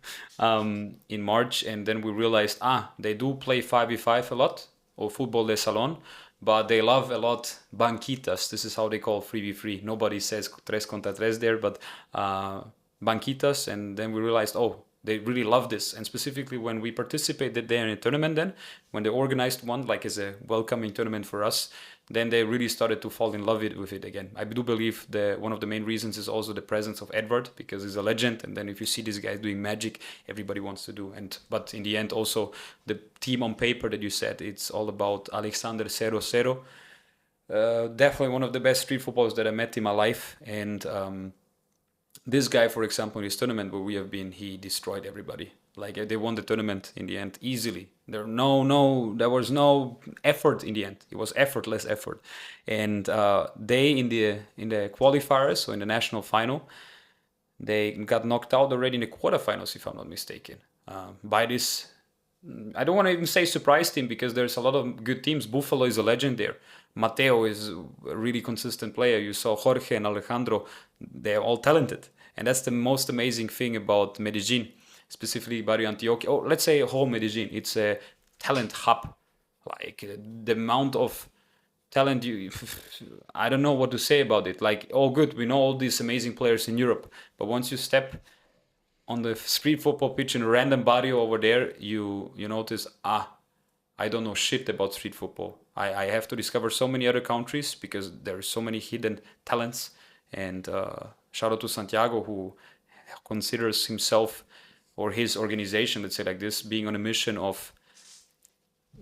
in March, and then we realized, they do play 5v5 a lot, or football de salon, but they love a lot banquitas. This is how they call 3v3. Nobody says tres contra tres there, but banquitas. And then we realized, they really love this. And specifically when we participated there in a tournament, then when they organized one, like as a welcoming tournament for us, then they really started to fall in love with it again. I do believe that one of the main reasons is also the presence of Edward, because he's a legend. And then if you see these guys doing magic, everybody wants to do. But in the end, also the team on paper that you said, it's all about Alexander 00. Definitely one of the best street footballers that I met in my life. And this guy, for example, in this tournament where we have been, he destroyed everybody. Like they won the tournament in the end easily. There was no effort in the end. It was effortless effort, and they in the qualifiers, so in the national final, they got knocked out already in the quarterfinals, if I'm not mistaken, by this. I don't want to even say surprise team, because there's a lot of good teams. Buffalo is a legend there. Mateo is a really consistent player. You saw Jorge and Alejandro. They're all talented. And that's the most amazing thing about Medellin, specifically Barrio Antioquia. Oh, let's say whole Medellin. It's a talent hub. Like the amount of talent I don't know what to say about it. Like, oh, good. We know all these amazing players in Europe. But once you step on the street football pitch in a random barrio over there, you notice, I don't know shit about street football. I have to discover so many other countries because there are so many hidden talents. And shout out to Santiago, who considers himself or his organization, let's say like this, being on a mission of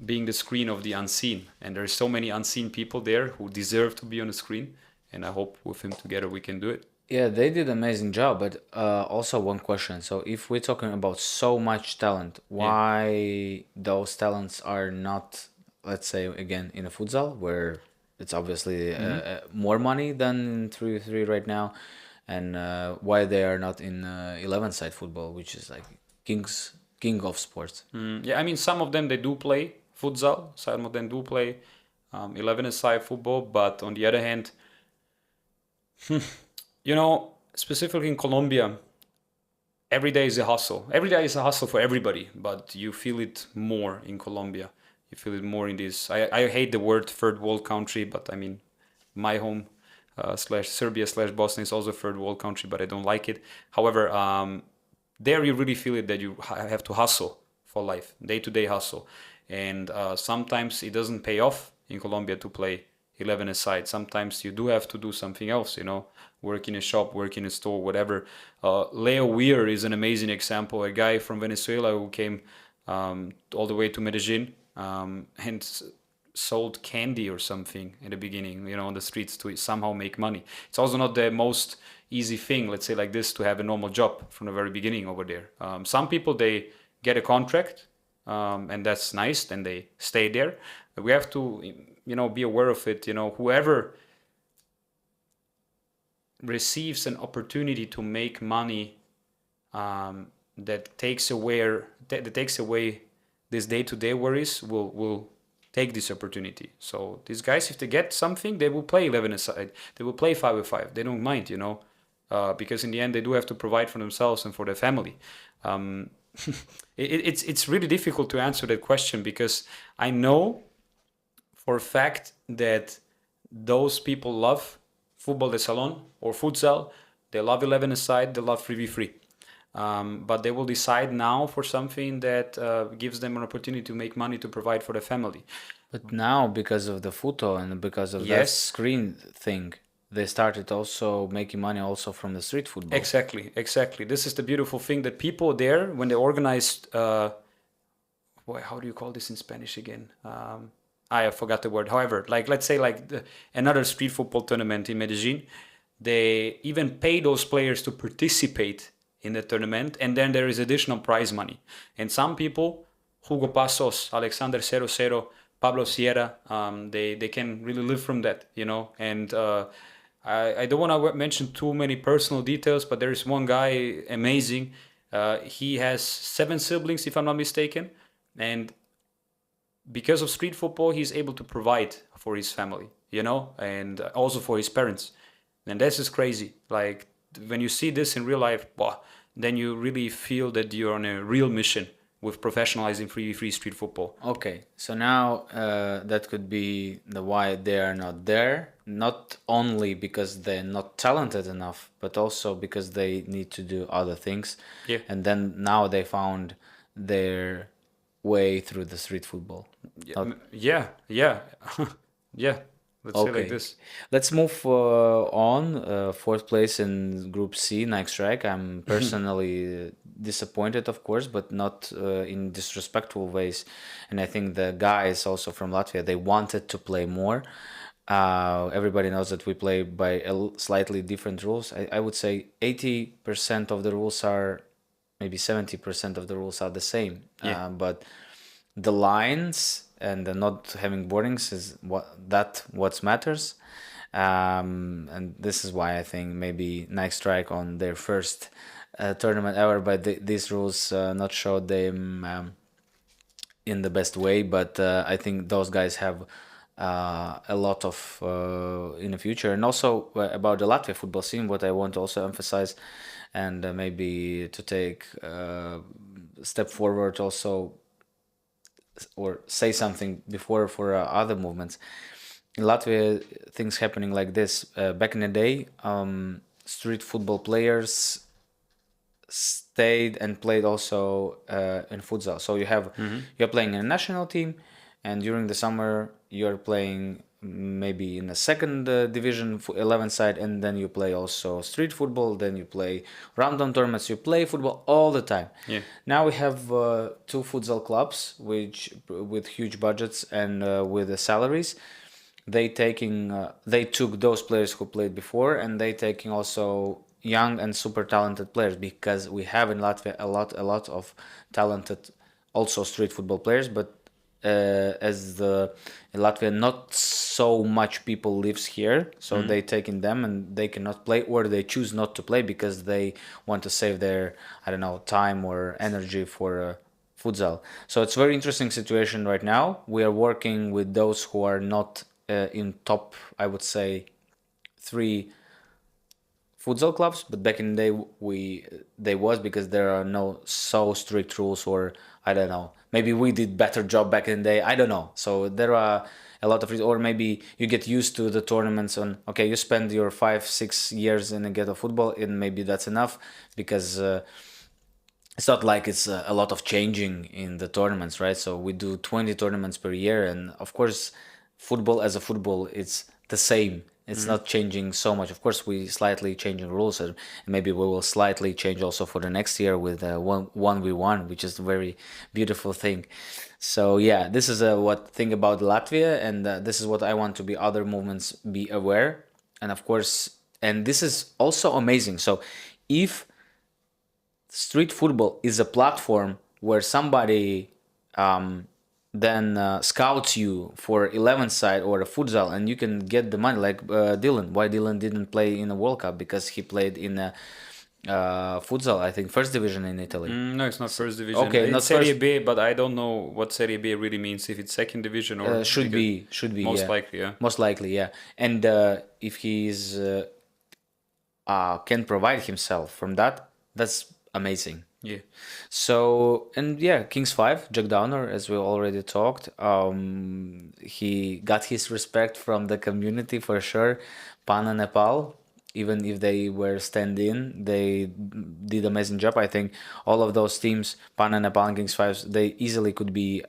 being the screen of the unseen. And there's so many unseen people there who deserve to be on the screen. And I hope with him together we can do it. Yeah, they did amazing job, but also one question. So if we're talking about so much talent, Yeah. why those talents are not, let's say again, in a futsal where it's obviously more money than in 3v3 right now, and why they are not in 11-side football, which is like king of sports. Yeah, I mean, some of them they do play futsal, some of them do play 11-a-side football, but on the other hand, specifically in Colombia, every day is a hustle. Every day is a hustle for everybody, but you feel it more in Colombia. You feel it more in this. I hate the word third world country, but I mean, my home slash Serbia slash Bosnia is also third world country, but I don't like it. However, there you really feel it that you have to hustle for life, day to day hustle, and sometimes it doesn't pay off in Colombia to play 11-a-side. Sometimes you do have to do something else, work in a shop, work in a store, whatever. Leo Weir is an amazing example, a guy from Venezuela who came all the way to Medellin and sold candy or something in the beginning, on the streets to somehow make money. It's also not the most easy thing, let's say like this, to have a normal job from the very beginning over there. Some people, they get a contract and that's nice, then they stay there. We have to, be aware of it. Whoever receives an opportunity to make money that takes away this day-to-day worries will take this opportunity. So these guys, if they get something, they will play 11-a-side. They will play 5-a-5. They don't mind, because in the end they do have to provide for themselves and for their family. It's really difficult to answer that question, because I know for a fact that those people love football de salon or futsal. They love 11-a-side, they love 3v3. But they will decide now for something that gives them an opportunity to make money to provide for their family. But now, because of the futo and because of that Yes. screen thing, they started also making money also from the street football. Exactly. This is the beautiful thing, that people there, when they organized, how do you call this in Spanish again? I forgot the word. However, like let's say like another street football tournament in Medellin, they even pay those players to participate in the tournament, and then there is additional prize money. And some people, Hugo Pasos, Alexander Cero Cero, Pablo Sierra, they can really live from that, you know. And I don't want to mention too many personal details, but there is one guy amazing. He has 7 siblings, if I'm not mistaken, and because of street football, he's able to provide for his family, you know, and also for his parents. And this is crazy. Like when you see this in real life, wow, then you really feel that you're on a real mission with professionalizing free street football. Okay, so now that could be the why they are not there, not only because they're not talented enough, but also because they need to do other things. Yeah. And then now they found their way through the street football. Yeah, Not- yeah, yeah, yeah. Let's say like Okay, this. let's move on. Fourth place in Group C, Nike Strike. I'm personally disappointed, of course, but not in disrespectful ways. And I think the guys also from Latvia, they wanted to play more. Everybody knows that we play by slightly different rules. I would say 80% of the rules are, maybe 70% of the rules are the same. Yeah. But the lines and the not having boardings is what matters. And this is why I think maybe Nike Strike on their first tournament ever, but these rules not showed them in the best way. But I think those guys have a lot of in the future. And also about the Latvia football scene, what I want to also emphasize, and maybe to take a step forward also, or say something before for other movements. In Latvia, things happening like this. Back in the day, street football players stayed and played also in futsal. So you're playing in a national team, and during the summer you're playing maybe in a second division 11 side, and then you play also street football, then you play random tournaments, you play football all the time. Yeah. Now we have two futsal clubs which with huge budgets and with the salaries. They took those players who played before, and they taking also young and super talented players, because we have in Latvia a lot of talented also street football players. But as the in Latvia not so much people lives here, so they taking them and they cannot play, or they choose not to play because they want to save their, I don't know, time or energy for futsal. So it's a very interesting situation right now. We are working with those who are not in top, I would say, 3 futsal clubs, but back in the day they was, because there are no so strict rules, or I don't know, maybe we did better job back in the day, I don't know. So there are a lot of reasons, or maybe you get used to the tournaments on, okay, you spend your 5-6 years in a ghetto football, and maybe that's enough, because it's not like it's a lot of changing in the tournaments, right? So we do 20 tournaments per year, and of course football as a football, it's the same. It's not changing so much. Of course, we slightly changing rules, and maybe we will slightly change also for the next year with 1v1, which is a very beautiful thing. So yeah, this is what thing about Latvia, and this is what I want to be other movements be aware. And of course, and this is also amazing. So if street football is a platform where somebody then scouts you for 11 side or a futsal, and you can get the money, like Dylan. Why Dylan didn't play in a World Cup? Because he played in a futsal, I think first division in Italy. No, it's not first division. Okay, It's not Serie first. B, but I don't know what Serie B really means. If it's second division or Should because be, most yeah. likely, yeah. Most likely, yeah. And if he's can provide himself from that, that's amazing. Yeah. So, and yeah, Kings 5, Jack Downer, as we already talked, he got his respect from the community for sure. Pana Nepal, even if they were stand-in, they did amazing job. I think all of those teams, Pana Nepal and Kings 5, they easily could be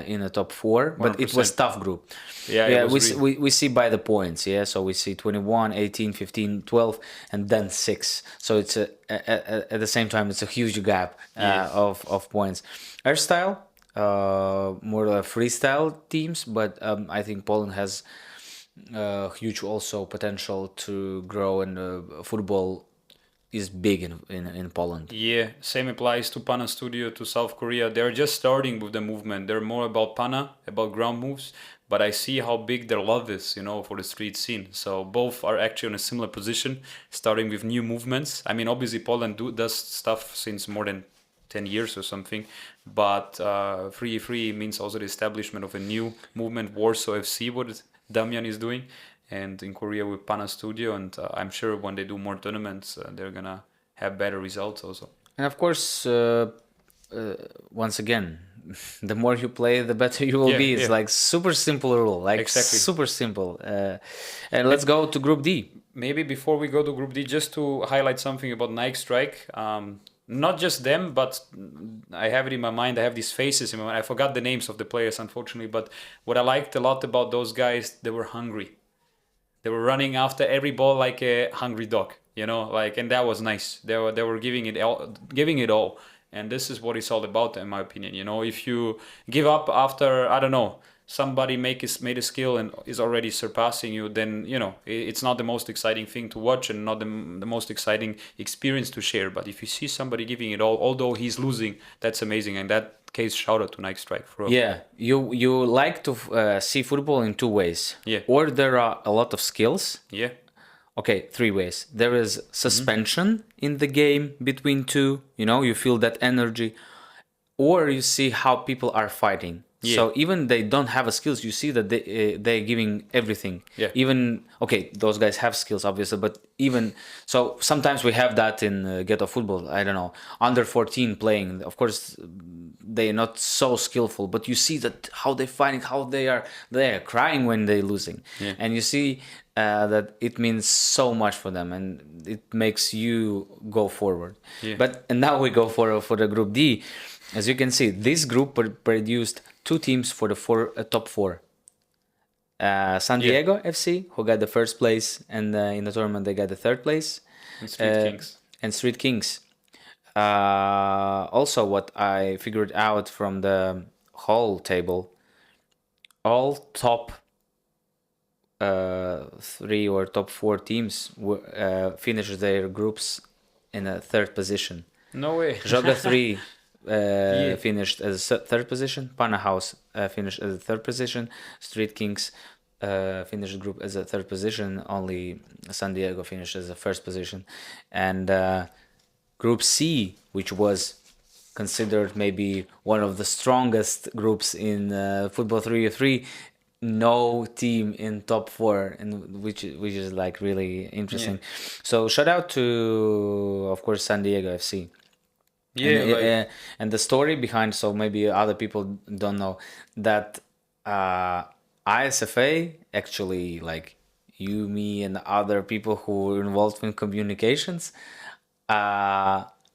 in the top 4, but it was 100%. tough group. Yeah, it Yeah, was we see by the points, yeah. So we see 21, 18, 15, 12, and then 6. So it's at the same time it's a huge gap Yes. of points. Hairstyle, more freestyle teams, but I think Poland has huge also potential to grow, and football is big in Poland. Yeah, same applies to Pana Studio, to South Korea. They're just starting with the movement. They're more about Pana, about ground moves, but I see how big their love is, for the street scene. So both are actually in a similar position, starting with new movements. I mean, obviously Poland does stuff since more than 10 years or something, but 3 means also the establishment of a new movement, Warsaw FC, what Damian is doing, and in Korea with Pana Studio, and I'm sure when they do more tournaments, they're gonna have better results also. And of course, once again, the more you play, the better you will be. It's like super simple rule, like Exactly. super simple. And let's go to Group D. Maybe before we go to Group D, just to highlight something about Nike Strike. Not just them, but I have it in my mind. I have these faces in my mind. I forgot the names of the players, unfortunately. But what I liked a lot about those guys, they were hungry. They were running after every ball like a hungry dog, and that was nice. They were giving it all. And this is what it's all about, in my opinion. If you give up after, I don't know, somebody made a skill and is already surpassing you, then it's not the most exciting thing to watch and not the most exciting experience to share. But if you see somebody giving it all, although he's losing, that's amazing. And that case, shout out to Nike Strike for you like to see football in two ways. Or there are a lot of skills. Okay, 3 ways. There is suspension in the game between two. You feel that energy, or you see how people are fighting. So even they don't have a skills, you see that they're giving everything. Even those guys have skills obviously, but even so, sometimes we have that in ghetto football. I don't know, under 14 playing. Of course, they're not so skillful, but you see that how they're fighting, how they are crying when they're losing, and you see that it means so much for them, and it makes you go forward. And now we go for the Group D. As you can see, this group produced 2 teams for the top 4. San Diego FC, who got the first place, and in the tournament they got the 3rd place. And Street Kings. Also, what I figured out from the whole table, all top 3 or top 4 teams finished their groups in a 3rd position. No way. Joga 3 finished as a 3rd position. Pana House finished as a 3rd position. Street Kings finished group as a 3rd position. Only San Diego finished as a 1st position. And Group C, which was considered maybe one of the strongest groups in football 3x3, no team in top 4, and which is like really interesting. So shout out to, of course, San Diego FC. And the story behind, so maybe other people don't know, that ISFA actually, like you, me, and other people who were involved in communications,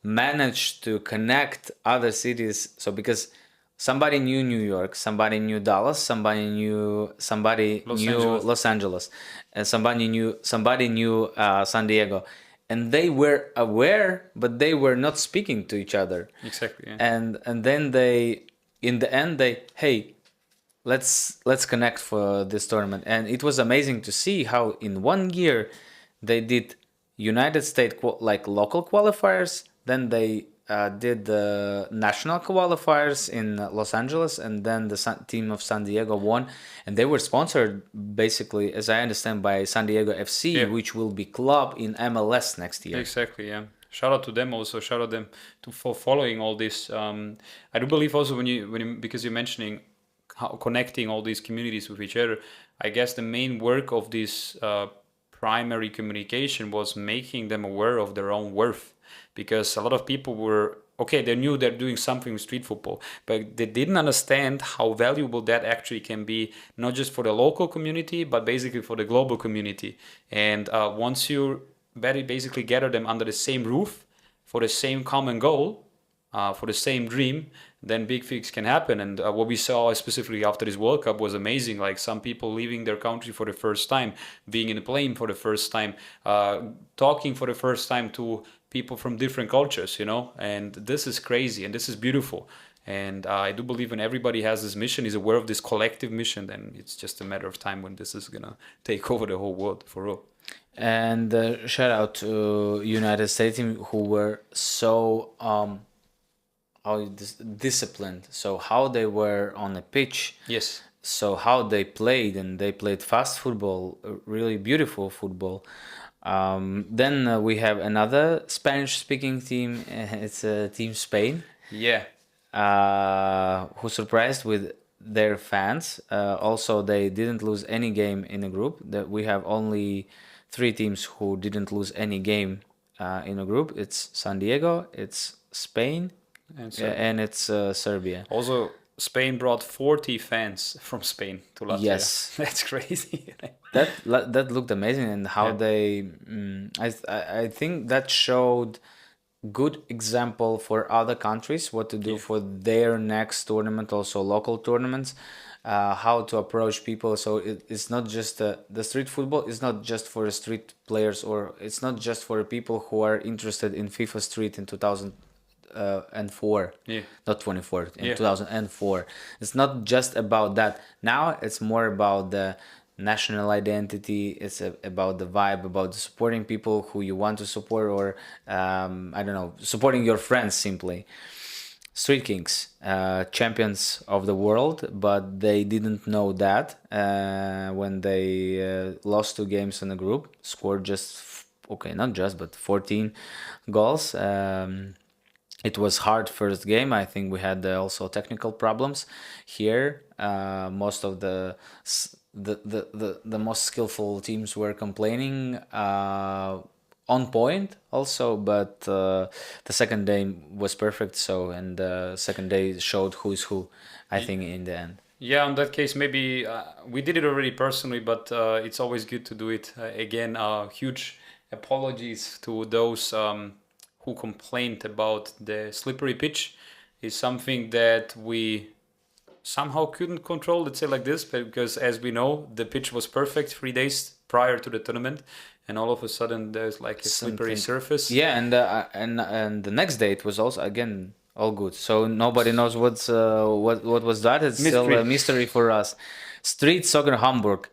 managed to connect other cities. So because somebody knew New York, somebody knew Dallas, somebody knew Los Angeles, and somebody knew San Diego. And they were aware, but they were not speaking to each other. Exactly. And then in the end, hey, let's connect for this tournament. And it was amazing to see how in 1 year they did United States like local qualifiers. Then they did the national qualifiers in Los Angeles, and then the team of San Diego won, and they were sponsored basically, as I understand, by San Diego FC, which will be club in MLS next year. Exactly, yeah. Shout out to them also. Shout out them for following all this. I do believe also when you because you're mentioning how connecting all these communities with each other, I guess the main work of this primary communication was making them aware of their own worth. Because a lot of people they knew they're doing something with street football, but they didn't understand how valuable that actually can be, not just for the local community, but basically for the global community. And once you basically gather them under the same roof for the same common goal, for the same dream, then big things can happen. And what we saw specifically after this World Cup was amazing. Like some people leaving their country for the first time, being in a plane for the first time, talking for the first time to people from different cultures, and this is crazy and this is beautiful. And I do believe when everybody has this mission, is aware of this collective mission, then it's just a matter of time when this is gonna take over the whole world for real. And shout out to United States team who were so disciplined. So how they were on the pitch. Yes. So how they played, and they played fast football, really beautiful football. Then we have another Spanish-speaking team. It's Team Spain, Yeah. who surprised with their fans. Also, they didn't lose any game in a group. That we have only three teams who didn't lose any game in a group. It's San Diego, it's Spain, And so and it's Serbia. also Spain brought 40 fans from Spain to Latvia. Yes. That's crazy. That looked amazing, and how Yeah. they I think that showed good example for other countries what to do Yeah. for their next tournament, also local tournaments, how to approach people. So it's not just the street football is not just for street players, or it's not just for people who are interested in FIFA Street in 2004, Yeah. not 24, in Yeah. 2004. It's not just about that. Now it's more about the national identity. It's about the vibe, about the supporting people who you want to support, or I don't know, supporting your friends simply. Street Kings, champions of the world, but they didn't know that when they lost two games in a group, scored just, okay, not just, but 14 goals. It was hard first game. I think we had also technical problems here. Most of the most skillful teams were complaining on point also, but the second day was perfect. So, and the second day showed who's who, I think, in the end. Yeah, in that case, maybe we did it already personally, but it's always good to do it again. Huge apologies to those who complained about the slippery pitch. Is something that we somehow couldn't control, let's say like this, because as we know, the pitch was perfect 3 days prior to the tournament, and all of a sudden there's like a slippery surface. Yeah, and the next day it was also again all good. So nobody knows what was that. It's still Mystery. a mystery for us. Street Soccer Hamburg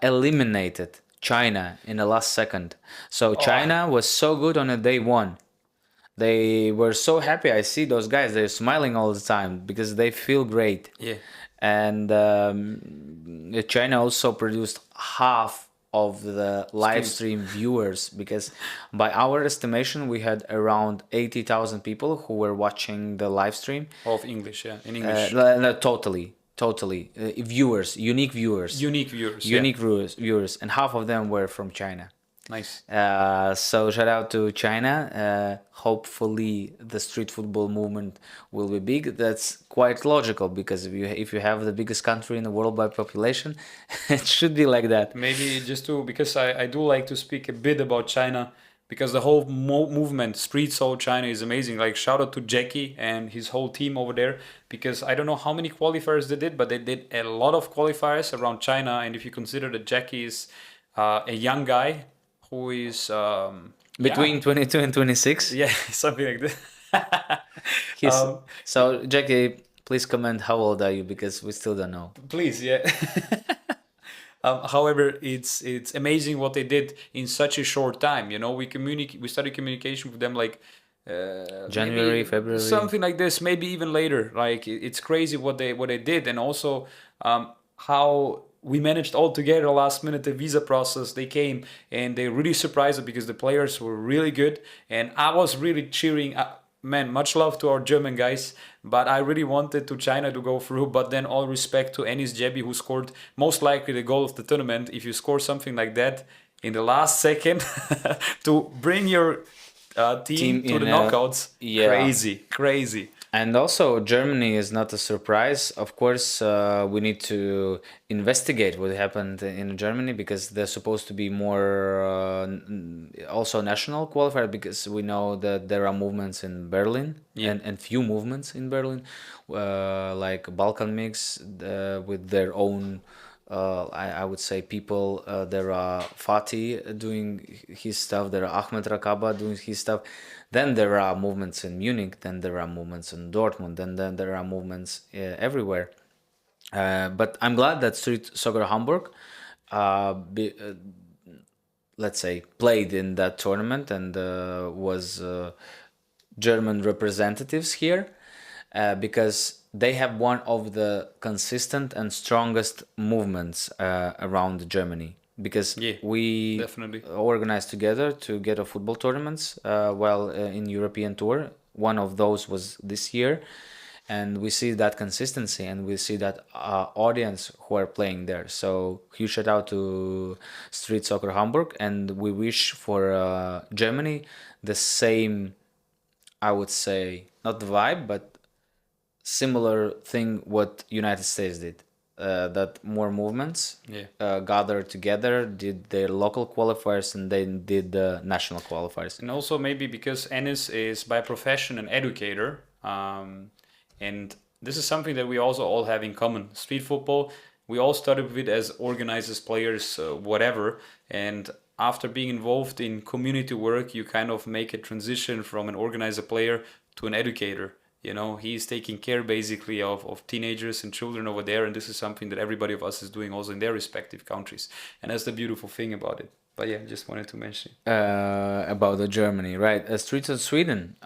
eliminated China in the last second. So China was so good on a day one. They were so happy. I see those guys. They're smiling all the time because they feel great. Yeah. And China also produced half of the live stream viewers, because by our estimation we had around 80,000 people who were watching the live stream. Of English, yeah, in English. No, totally viewers, unique viewers, Unique viewers. unique viewers, and half of them were from China. Nice. So shout out to China. Hopefully the street football movement will be big. That's quite logical, because if you have the biggest country in the world by population, it should be like that. Maybe just to, because I do like to speak a bit about China, because the whole movement, Street Soul China, is amazing. Like, shout out to Jackie and his whole team over there, because I don't know how many qualifiers they did, but they did a lot of qualifiers around China. And if you consider that Jackie is a young guy who is Between 22 and 26. yeah, something like that. So Jackie, please comment how old are you, because we still don't know. Please, yeah. However, it's amazing what they did in such a short time. You know, we started communication with them like January, maybe February. something like this, maybe even later. Like, it's crazy what they did, and also how we managed all together last minute the visa process. They came and they really surprised us because the players were really good, and I was really cheering. Man, much love to our German guys, but I really wanted to China to go through. But then all respect to Enis Jebi, who scored most likely the goal of the tournament. If you score something like that in the last second to bring your team to the knockouts, yeah. crazy. And also, Germany is not a surprise. Of course, we need to investigate what happened in Germany, because they're supposed to be more also national qualifier, because we know that there are movements in Berlin, and few movements in Berlin, like Balkan mix with their own I would say people. There are Fatih doing his stuff. There are Ahmed Rakaba doing his stuff. Then there are movements in Munich. Then there are movements in Dortmund. Then there are movements everywhere. But I'm glad that Street Soccer Hamburg, uh, be, uh, let's say, played in that tournament and was German representatives here, because they have one of the consistent and strongest movements around Germany. Because Yeah, we definitely. organized together to get a football tournaments in European tour. One of those was this year, and we see that consistency and we see that audience who are playing there. So huge shout out to Street Soccer Hamburg, and we wish for Germany the same, I would say, not the vibe, but similar thing what United States did. That more movements Yeah. gathered together, did their local qualifiers, and then did the national qualifiers. And also maybe because Ennis is by profession an educator, and this is something that we also all have in common. Street football, we all started with as organizers, players, whatever, and after being involved in community work, you kind of make a transition from an organizer player to an educator. You know, he's taking care basically of teenagers and children over there, and this is something that everybody of us is doing also in their respective countries, and that's the beautiful thing about it. But yeah, just wanted to mention. About the Germany, right? Streets of Sweden.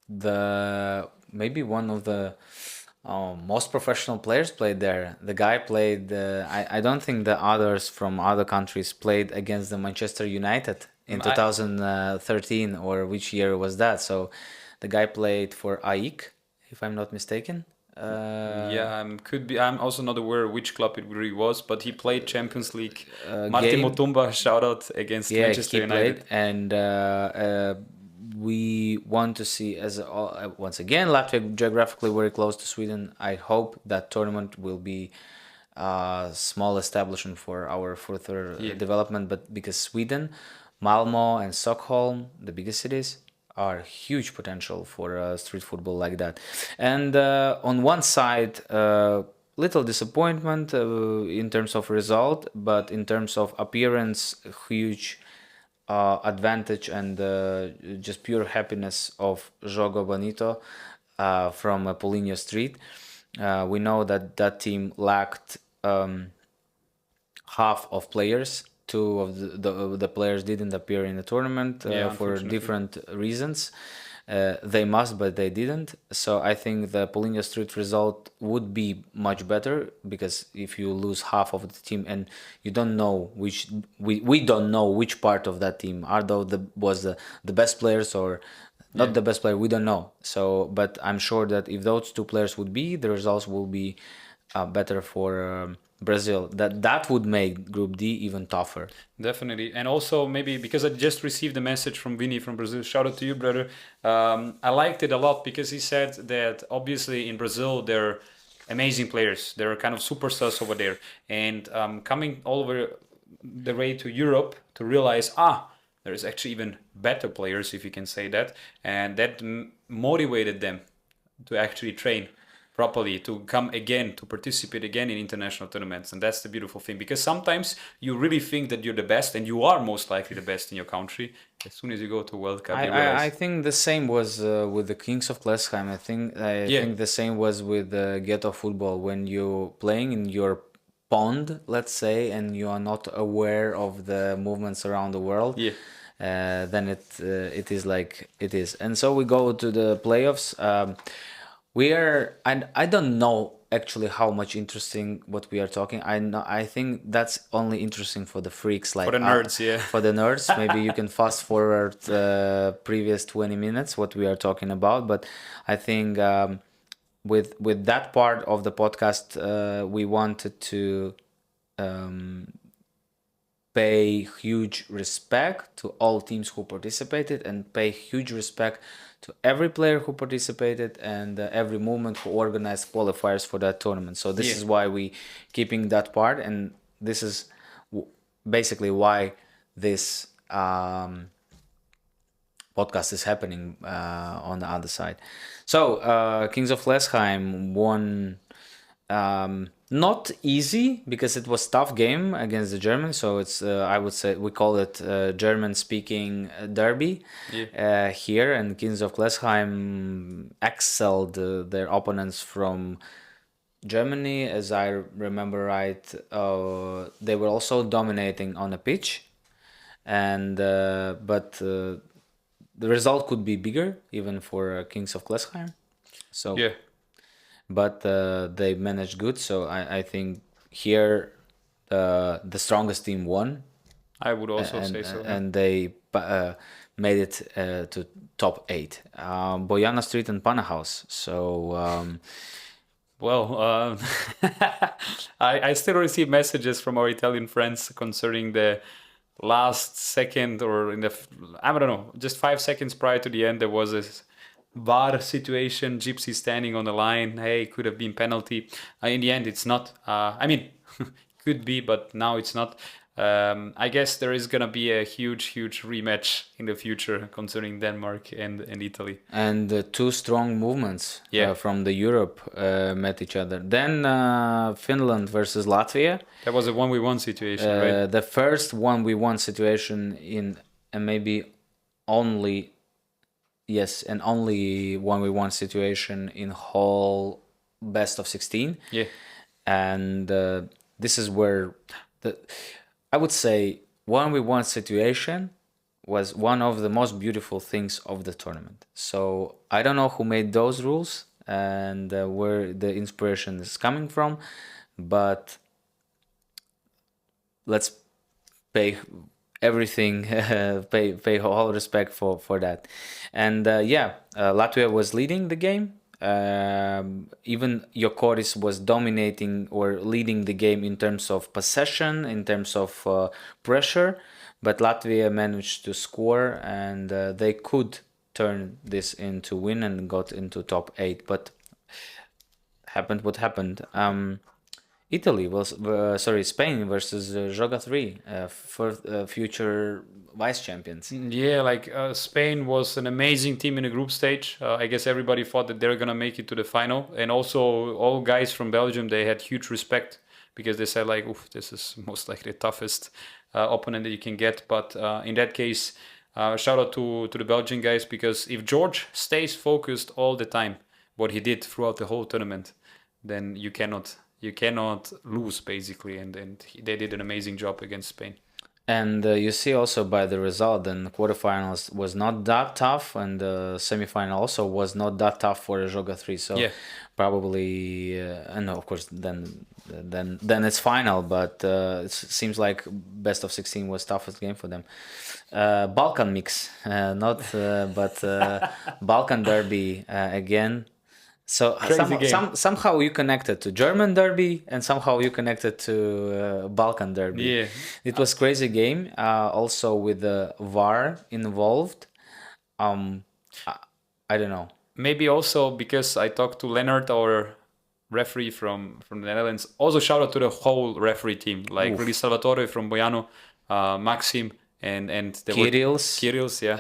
The maybe one of the most professional players played there. The guy played. I don't think the others from other countries played against the Manchester United in I, 2013, or which year was that? So the guy played for AEK, if I'm not mistaken. Yeah, could be. I'm also not aware which club it really was, but he played Champions League. Martin Game. Mutumba, shout out against Yeah, Manchester he United. played, and we want to see once again Latvia geographically very close to Sweden. I hope that tournament will be a small establishment for our further Yeah. development. But because Sweden, Malmo, and Stockholm, the biggest cities, are huge potential for street football like that. And on one side, little disappointment in terms of result, but in terms of appearance, huge advantage and just pure happiness of Jogo Bonito from Poligno Street. We know that that team lacked half of players. Two of the players didn't appear in the tournament Yeah, for unfortunately. different reasons. They must, but they didn't. So I think the Poligno Street result would be much better, because if you lose half of the team and you don't know which we don't know which part of that team are the best players or not Yeah. the best player, we don't know. So, but I'm sure that if those two players would be, the results will be better for Brazil. That would make Group D even tougher. Definitely. And also maybe because I just received a message from Vinny from Brazil. Shout out to you, brother. I liked it a lot because he said that obviously in Brazil they're amazing players. They're kind of superstars over there. And coming all over the way to Europe to realize, there's actually even better players, if you can say that. And that motivated them to actually train properly, to come again, to participate again in international tournaments. And that's the beautiful thing, because sometimes you really think that you're the best, and you are most likely the best in your country. As soon as you go to World Cup, you I realize, think the same was with the Kings of Klessheim. I yeah, think the same was with Ghetto football. When you playing in your pond, let's say, and you are not aware of the movements around the world, yeah, then it is like it is. And so we go to the playoffs. We are, and I don't know actually how much interesting what we are talking. I think that's only interesting for the freaks, like for the nerds, yeah. for the nerds. Maybe you can fast forward previous 20 minutes what we are talking about. But I think with that part of the podcast, we wanted to pay huge respect to all teams who participated, and pay huge respect to every player who participated, and every movement who organized qualifiers for that tournament. So this Yeah. is why we keeping that part, and this is basically why this podcast is happening on the other side. So Kings of Klessheim won Not easy because it was tough game against the Germans. So it's I would say we call it German-speaking derby here, and Kings of Klessheim excelled their opponents from Germany, as I remember right. They were also dominating on the pitch, and the result could be bigger even for Kings of Klessheim. So Yeah. but they managed good. So I think here the strongest team won, I would also and say so. and they made it to top 8. Bojana Street and Pana House. So Well, I still receive messages from our Italian friends concerning the last second or I don't know, just 5 seconds prior to the end, there was this VAR situation, Gypsy standing on the line. Hey, could have been penalty. In the end, it's not. I mean, could be, but now it's not. I guess there is gonna be a huge rematch in the future concerning Denmark and Italy. and two strong movements Yeah. from the Europe met each other. Then Finland versus Latvia. That was a 1v1 situation, right? The first 1v1 situation in maybe only yes, and only 1v1 situation in whole best of 16. Yeah. And this is where I would say 1v1 situation was one of the most beautiful things of the tournament. So I don't know who made those rules and where the inspiration is coming from, but let's pay everything, pay all respect for that. And Latvia was leading the game. Even Jokoris was dominating or leading the game in terms of possession, in terms of pressure, but Latvia managed to score, and they could turn this into win and got into top 8. But happened what happened. Italy was Spain versus Joga 3 for future vice champions. Yeah, like Spain was an amazing team in the group stage. I guess everybody thought that they're gonna make it to the final, and also all guys from Belgium, they had huge respect because they said like, "Oof, this is most likely the toughest opponent that you can get." But in that case, shout out to the Belgian guys, because if George stays focused all the time, what he did throughout the whole tournament, then you cannot lose basically, and they did an amazing job against Spain. And you see also by the result, then the quarterfinals was not that tough, and the semifinal also was not that tough for Joga 3. So Yeah. probably, and of course, then it's final. But it seems like best of 16 was toughest game for them. Balkan mix, not but Balkan derby again. So Crazy game. somehow you connected to German derby and somehow you connected to Balkan derby. Yeah. It was crazy game. Also with the VAR involved. I don't know. Maybe also because I talked to Leonard, our referee from the Netherlands. Also shout out to the whole referee team, like really Salvatore from Bojano, Maxim, and there were Kirils, yeah.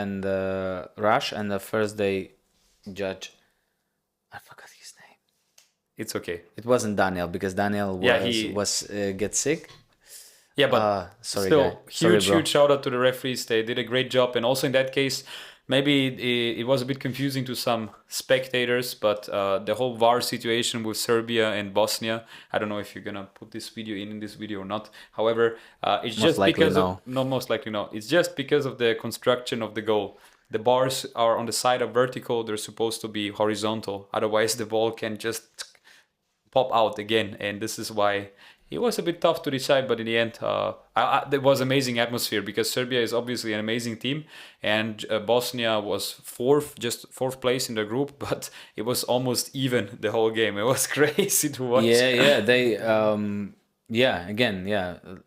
And Rush, and the first day judge. I forgot his name. It's okay. It wasn't Daniel because Daniel was get sick. Yeah, but sorry, still, guy. Sorry, bro. huge shout out to the referees. They did a great job, and also in that case, maybe it was a bit confusing to some spectators, but the whole VAR situation with Serbia and Bosnia, I don't know if you're gonna put this video in this video or not. However, it's Most just likely because no. most likely no. It's just because of the construction of the goal. The bars are on the side of vertical; they're supposed to be horizontal. Otherwise, the ball can just pop out again, and this is why it was a bit tough to decide. But in the end, there was amazing atmosphere because Serbia is obviously an amazing team, and Bosnia was just fourth place in the group, but it was almost even the whole game. It was crazy to watch. Yeah, they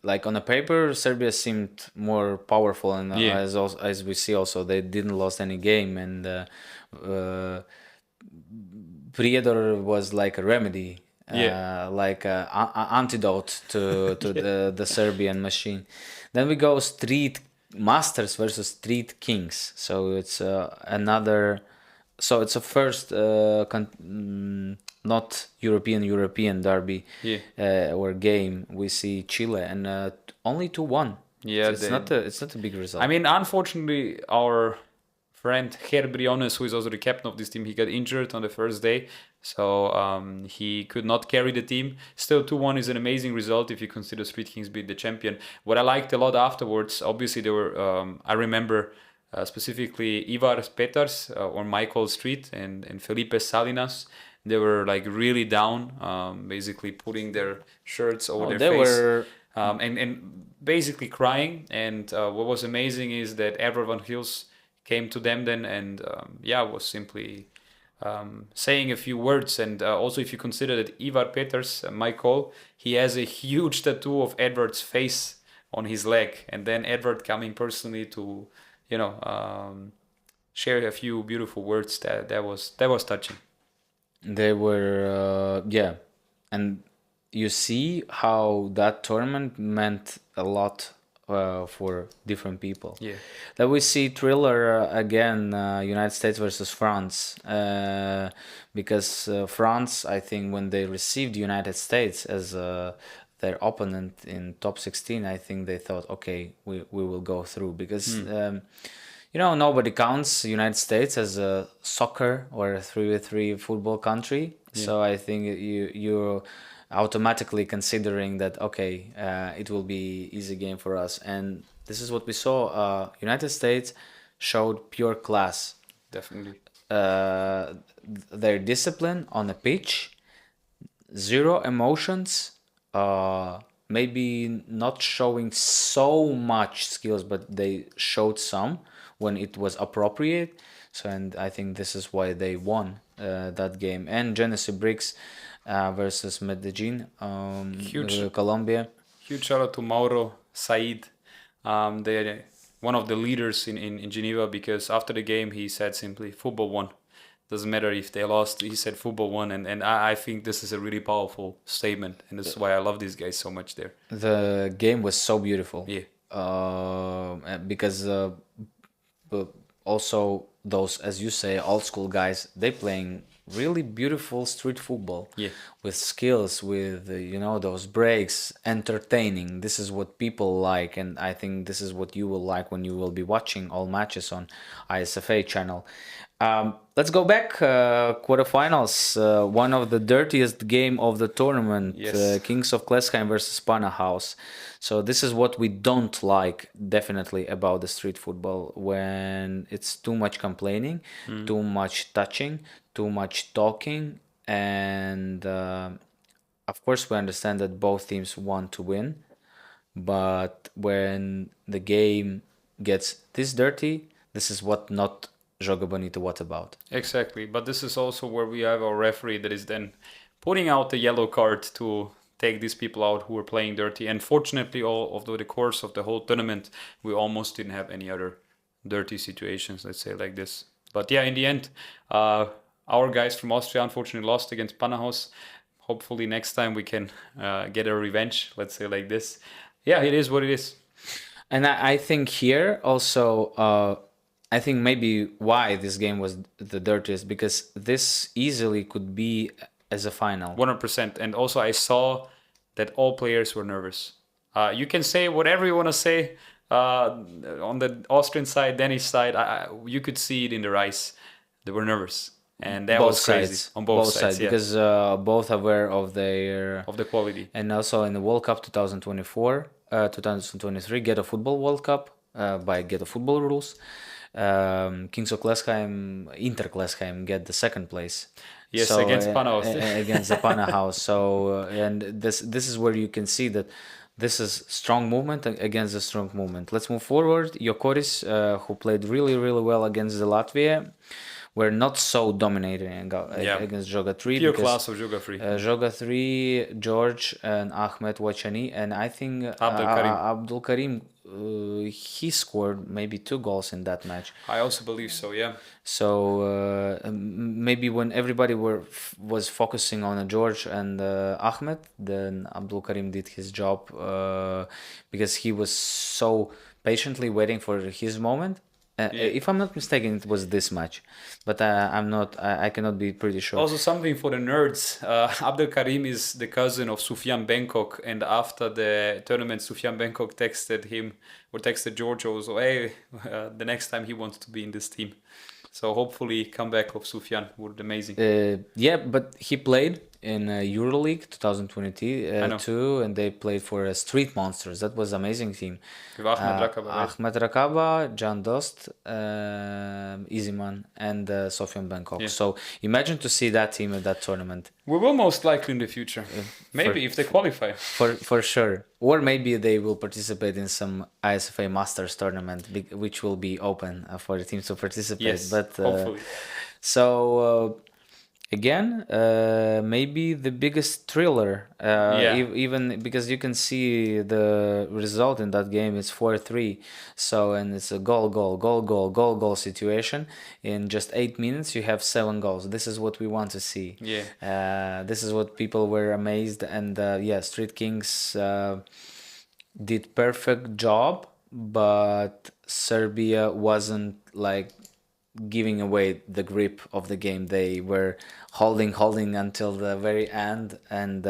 like on the paper Serbia seemed more powerful, and as we see also they didn't lost any game, and Prijedor was like a remedy, like an antidote to the Serbian machine. Then we go Street Masters versus Street Kings, so it's another. So it's a first not European derby Yeah. or game. We see Chile and only 2-1. Yeah, It's not a big result. I mean, unfortunately, our friend Ger Briones, who is also the captain of this team, he got injured on the first day, so he could not carry the team. Still, 2-1 is an amazing result if you consider Street Kings beat the champion. What I liked a lot afterwards, obviously, there were, I remember specifically Ivar Peters or Michael Street and Felipe Salinas. They were like really down, basically putting their shirts over their They face. were And basically crying. And what was amazing is that Edward Van Hils came to them then and was simply saying a few words. And also, if you consider that Ivar Peters, Michael, he has a huge tattoo of Edward's face on his leg, and then Edward coming personally to, share a few beautiful words. That was touching. They were, and you see how that tournament meant a lot for different people. Yeah. Then we see thriller again, United States versus France, because France, I think, when they received United States as their opponent in top 16, I think they thought, okay, we will go through because. Nobody counts United States as a soccer or a 3v3 football country. Yeah. So I think you're automatically considering that, okay, it will be easy game for us. And this is what we saw. United States showed pure class. Definitely. Their discipline on the pitch, zero emotions, maybe not showing so much skills, but they showed some when it was appropriate. So, and I think this is why they won that game. And Genesee Bricks versus Medellin, Huge. Colombia. Huge shout out to Mauro Said. They're one of the leaders in Geneva, because after the game he said simply, football won. Doesn't matter if they lost, he said football won. And I think this is a really powerful statement. And this is why I love these guys so much there. The game was so beautiful. Yeah. Because but also those, as you say, old school guys, they playing really beautiful street football. Yeah. With skills, with those breaks, entertaining. This is what people like, and I think this is what you will like when you will be watching all matches on ISFA channel. Let's go back, quarterfinals. One of the dirtiest game of the tournament. Yes. Kings of Klessheim versus Pana House. So this is what we don't like definitely about the street football, when it's too much complaining, too much touching, too much talking, and of course we understand that both teams want to win, but when the game gets this dirty, this is what not Joga Bonito what about. Exactly. But this is also where we have our referee that is then putting out the yellow card to take these people out who were playing dirty. And fortunately, all of the course of the whole tournament, we almost didn't have any other dirty situations, let's say like this. But yeah, in the end, our guys from Austria unfortunately lost against Panahaus. Hopefully next time we can get a revenge, let's say like this. Yeah, it is what it is. And I think here also, I think maybe why this game was the dirtiest, because this easily could be as a final. 100%. And also I saw that all players were nervous. You can say whatever you want to say on the Austrian side, Danish side. You could see it in their eyes. They were nervous. And that both was crazy. sides. On both sides, yeah. Because both aware of their Of the quality. and also in the World Cup 2024, 2023 Ghetto Football World Cup by Ghetto Football rules. Kings of Klessheim, Inter Klessheim get the second place. Yes, against Panahaus. Against the Panahaus. So and this is where you can see that this is strong movement against a strong movement. Let's move forward. Jokoris, who played really well against the Latvia, were not so dominating against Joga 3. Pure class of Joga 3. Joga 3, George and Ahmed Wachani, and I think Abdul Karim, he scored maybe 2 goals in that match. I also believe so, yeah. So maybe when everybody was focusing on George and Ahmed, then Abdul Karim did his job because he was so patiently waiting for his moment. If I'm not mistaken, it was this much, but I'm not. I cannot be pretty sure. Also, something for the nerds. Abdel Karim is the cousin of Sufyan Bangkok, and after the tournament, Sufyan Bangkok texted him or texted George also, "Hey, the next time he wants to be in this team." So hopefully, comeback of Sufyan would be amazing. Yeah, but he played in EuroLeague 2022, I know. and they played for Street Monsters. That was amazing team. With Ahmed Rakaba, right? Ahmed Rakaba, Can Dost, E79, and Sofyan Bangkok. Yeah. So imagine to see that team at that tournament. We will most likely in the future. Maybe if they qualify. For sure. Or maybe they will participate in some ISFA Masters tournament, which will be open for the teams to participate. Yes, But hopefully. so again, maybe the biggest thriller. Yeah. Even because you can see the result in that game is 4-3. So and it's a goal situation. In just 8 minutes, you have 7 goals. This is what we want to see. Yeah. This is what people were amazed, and yeah, Street Kings did perfect job, but Serbia wasn't like giving away the grip of the game. They were holding until the very end, and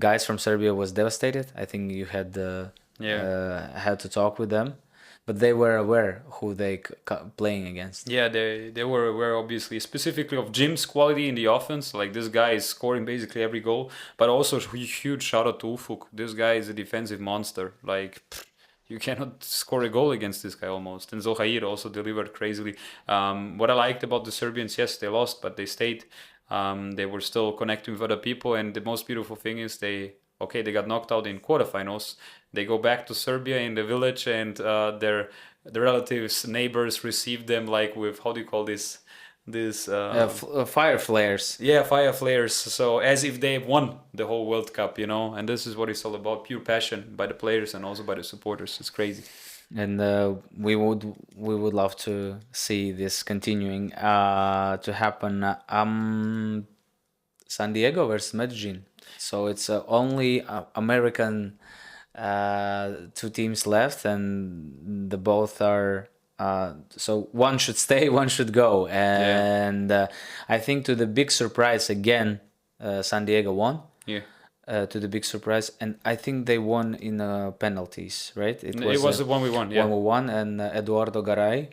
guys from Serbia was devastated. I think you had had to talk with them, but they were aware who they playing against. Yeah, they were aware, obviously, specifically of Jim's quality in the offense. Like, this guy is scoring basically every goal, but also huge shout out to Ufuk. This guy is a defensive monster. Like, you cannot score a goal against this guy almost. And Zohair also delivered crazily. What I liked about the Serbians, yes, they lost, but they stayed. They were still connecting with other people, and the most beautiful thing is they got knocked out in quarterfinals. They go back to Serbia in the village, and their relatives, neighbors received them like with, how do you call this? Fire flares. Yeah, fire flares. So as if they won the whole World Cup, and this is what it's all about: pure passion by the players and also by the supporters. It's crazy. And we would love to see this continuing to happen. San Diego versus Medellin. So it's only American two teams left, and the both are. So one should stay, one should go, and I think to the big surprise again, San Diego won. Yeah. To the big surprise, and I think they won in penalties, right? It was the one we won. Yeah. 1-1, and Eduardo Garay,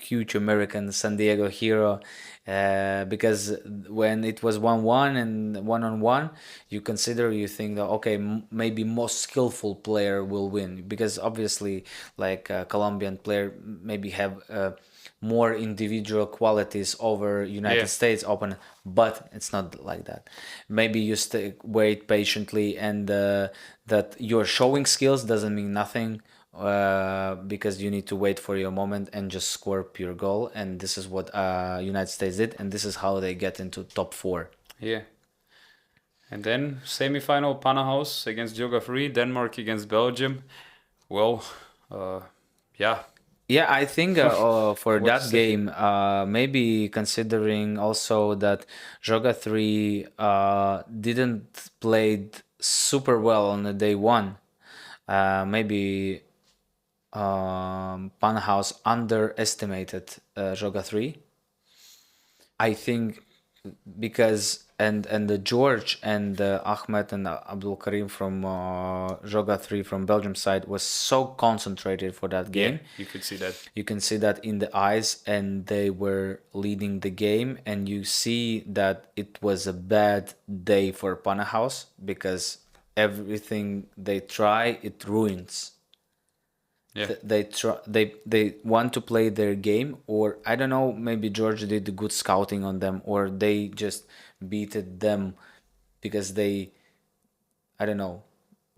huge American San Diego hero, because when it was 1-1 and 1-on-1, you think that okay, maybe most skillful player will win, because obviously like a Colombian player maybe have more individual qualities over United States Open, but it's not like that. Maybe you wait patiently, and that you're showing skills doesn't mean nothing. Because you need to wait for your moment and just score pure goal, and this is what United States did, and this is how they get into top 4. Yeah. And then semi-final, Panahaus against Geography, Denmark against Belgium. Well, yeah. Yeah, I think for that game, maybe considering also that Joga 3 didn't play super well on the day 1, maybe Panahaus underestimated Joga 3. I think because and the George and Ahmed and Abdul Karim from Joga 3 from Belgium side was so concentrated for that game. Yeah, you could see that. You can see that in the eyes, and they were leading the game, and you see that it was a bad day for Panahaus because everything they try, it ruins. Yeah. They want to play their game, or I don't know, maybe George did good scouting on them, or they just beated them because they, I don't know,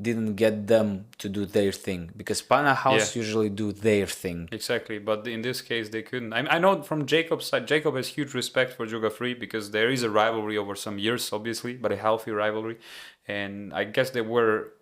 didn't get them to do their thing, because Panahaus usually do their thing. Exactly, but in this case they couldn't. I know from Jacob's side, Jacob has huge respect for Joga Free because there is a rivalry over some years, obviously, but a healthy rivalry, and I guess they were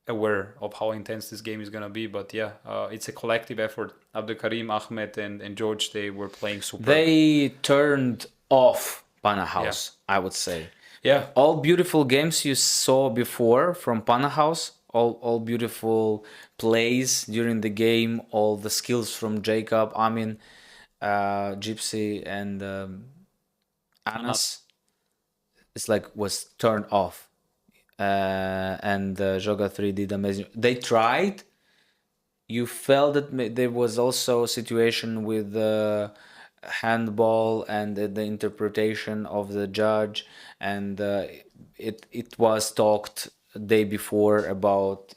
aware of how intense this game is gonna be. But it's a collective effort. Abdul Karim, Ahmed, and George, they were playing super. They turned off Panahaus, I would say. Yeah. All beautiful games you saw before from Panahaus, all beautiful plays during the game, all the skills from Jacob, Amin, Gypsy, and Anas. It's like was turned off, and Joga 3 did amazing. They tried. You felt that there was also a situation with handball and the interpretation of the judge, and it was talked day before about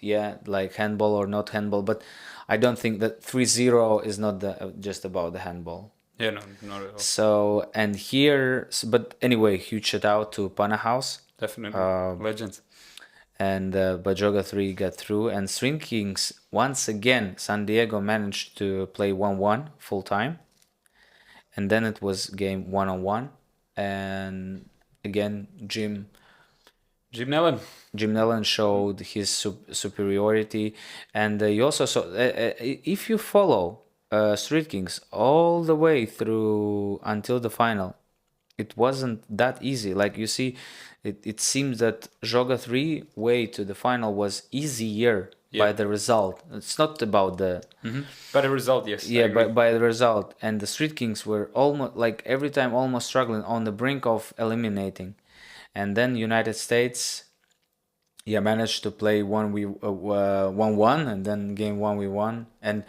like handball or not handball, but I don't think that 3-0 is not just about the handball. Yeah, no, not at all. So and here, but anyway, huge shout out to Pana House. Definitely. Legend. And Bajoga 3 got through, and String Kings once again San Diego managed to play 1-1 full time, and then it was game 1-1, and again Jim Nellen. showed his superiority, and you also saw if you follow Street Kings all the way through until the final, it wasn't that easy. Like you see, it seems that Joga 3 way to the final was easier by the result. It's not about the By the result, yes. yeah, by the result. And the Street Kings were almost like every time almost struggling on the brink of eliminating. And then United States managed to play 1-1, and then game 1 we won. And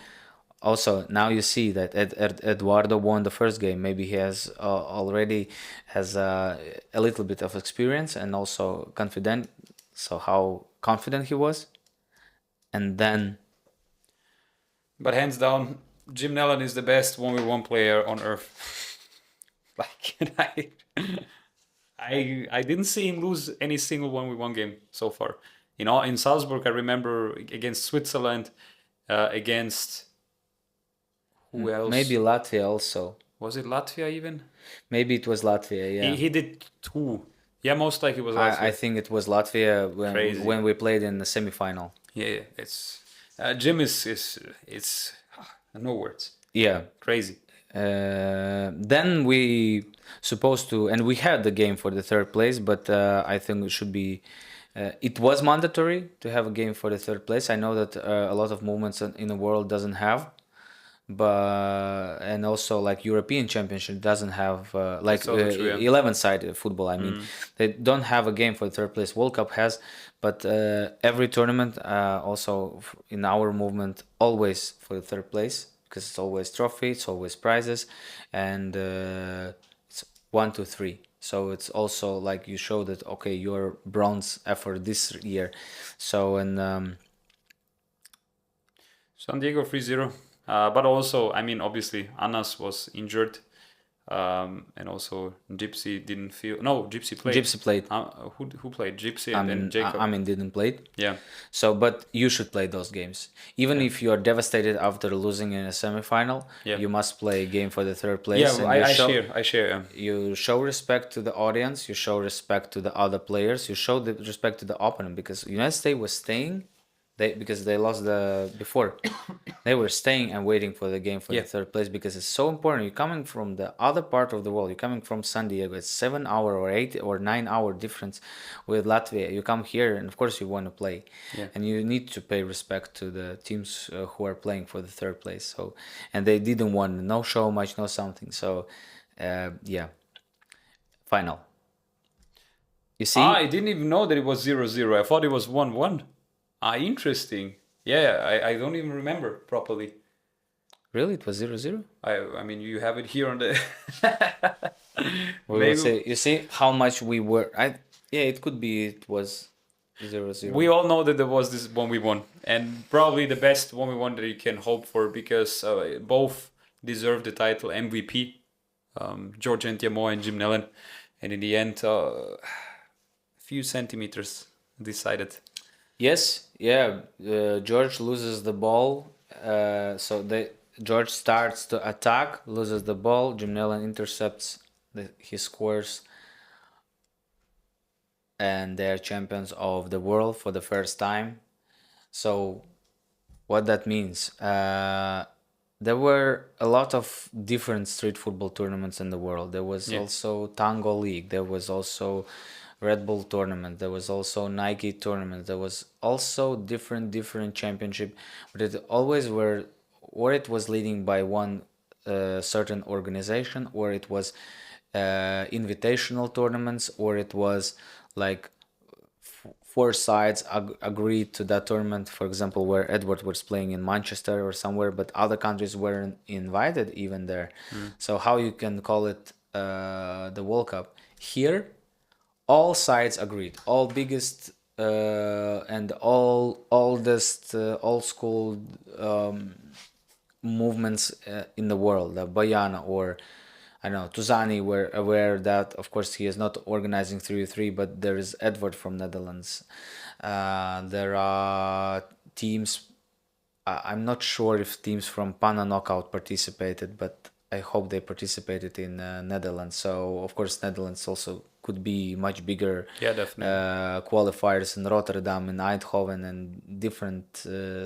also now you see that Eduardo won the first game. Maybe he has already has a little bit of experience and also confident. So how confident he was, and then. But hands down, Jim Nellen is the best 1v1 player on earth. Like I didn't see him lose any single 1v1 game so far. You know, in Salzburg, I remember against Switzerland, against. Who else? Maybe Latvia also. Was it Latvia even? Maybe it was Latvia, yeah. He did 2. Yeah, most likely it was Latvia. I think it was Latvia when we played in the semifinal. Yeah, it's Jim is no words. Yeah, crazy. Then we supposed to, and we had the game for the third place, but I think it should be. It was mandatory to have a game for the third place. I know that a lot of movements in the world doesn't have, and also like European Championship doesn't have 11-side football. I mean, they don't have a game for the third place. World Cup has, but every tournament also in our movement always for the third place, because it's always trophy, it's always prizes, and it's 1, 2, 3. So it's also like you show that okay, you're bronze effort this year. So and San Diego 3-0. But also, I mean, obviously, Anas was injured, and also Gypsy didn't feel. No, Gypsy played. Gypsy played. Who played? Gypsy and then Jacob. I mean, didn't play. Yeah. So, but you should play those games, even if you are devastated after losing in a semifinal. Yeah. You must play a game for the third place. Yeah, I share. You show respect to the audience. You show respect to the other players. You show the respect to the opponent, because United States was staying. Because they lost before, they were staying and waiting for the game for the third place, because it's so important. You're coming from the other part of the world. You're coming from San Diego. It's 7-hour or 8 or 9-hour difference with Latvia. You come here, and of course you want to play, and you need to pay respect to the teams who are playing for the third place. So, and they didn't want no show match, no something. So, final. You see, I didn't even know that it was 0-0. I thought it was 1-1. Interesting. Yeah, I don't even remember properly. Really, it was 0-0? I mean, you have it here on the. Will say, you see how much we were. It could be it was 0-0. We all know that there was this 1v1, and probably the best 1v1 that you can hope for, because both deserve the title MVP. George Entiamo and Jim Nellen, and in the end, a few centimeters decided. Yes, George loses the ball. George starts to attack, loses the ball. Jim Nellen intercepts. He scores, and they are champions of the world for the first time. So, what that means? There were a lot of different street football tournaments in the world. There was also Tango League. There was also Red Bull tournament. There was also Nike tournament. There was also different championship, but it always were, or it was leading by one certain organization, or it was invitational tournaments, or it was like four sides agreed to that tournament. For example, where Edward was playing in Manchester or somewhere, but other countries weren't invited even there. So how you can call it the World Cup? Here, all sides agreed. All biggest and all oldest old school movements in the world, the Bayana or I don't know, Tuzani were aware that, of course, he is not organizing 3v3, but there is Edward from Netherlands. There are teams, I'm not sure if teams from Pana Knockout participated, but I hope they participated in Netherlands. So, of course, Netherlands also could be much bigger Yeah, definitely. qualifiers in Rotterdam, in Eindhoven, and different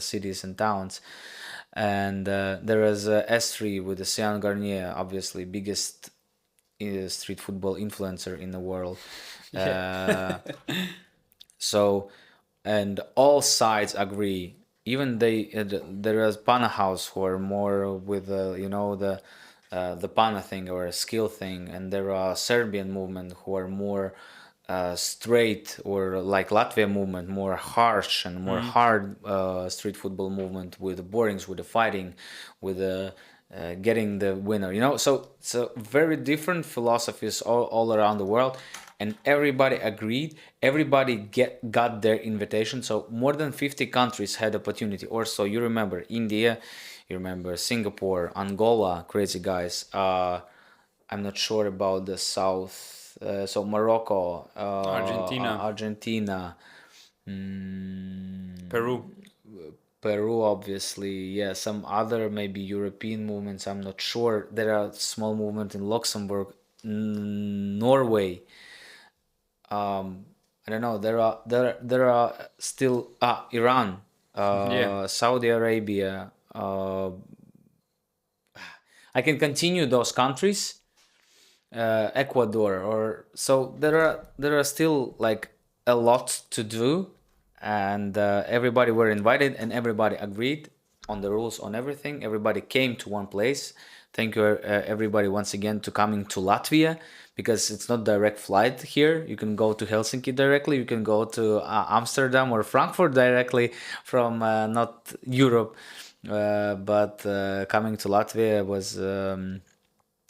cities and towns. And there is S3 with the Sean Garnier, obviously biggest street football influencer in the world. Yeah. So, and all sides agree. Even there is Pana House who are more with the Pana thing or a skill thing, and there are Serbian movement who are more straight, or like Latvia movement, more harsh and more hard street football movement with the borings, with the fighting, with the getting the winner. So very different philosophies all around the world, and everybody agreed. Everybody got their invitation. So more than 50 countries had opportunity. Or so you remember India, you remember Singapore, Angola, crazy guys. I'm not sure about the South. So Morocco, Argentina, Argentina, Peru. Peru, obviously. Yeah, some other maybe European movements. I'm not sure. There are small movement in Luxembourg, Norway. I don't know. There are still Iran, Yeah. Saudi Arabia. I can continue those countries, Ecuador, or so there are still like a lot to do, and everybody were invited and everybody agreed on the rules, on everything. Everybody came to one place. Thank you, everybody, once again, to coming to Latvia, because it's not direct flight here. You can go to Helsinki directly. You can go to Amsterdam or Frankfurt directly from not Europe, but coming to Latvia was.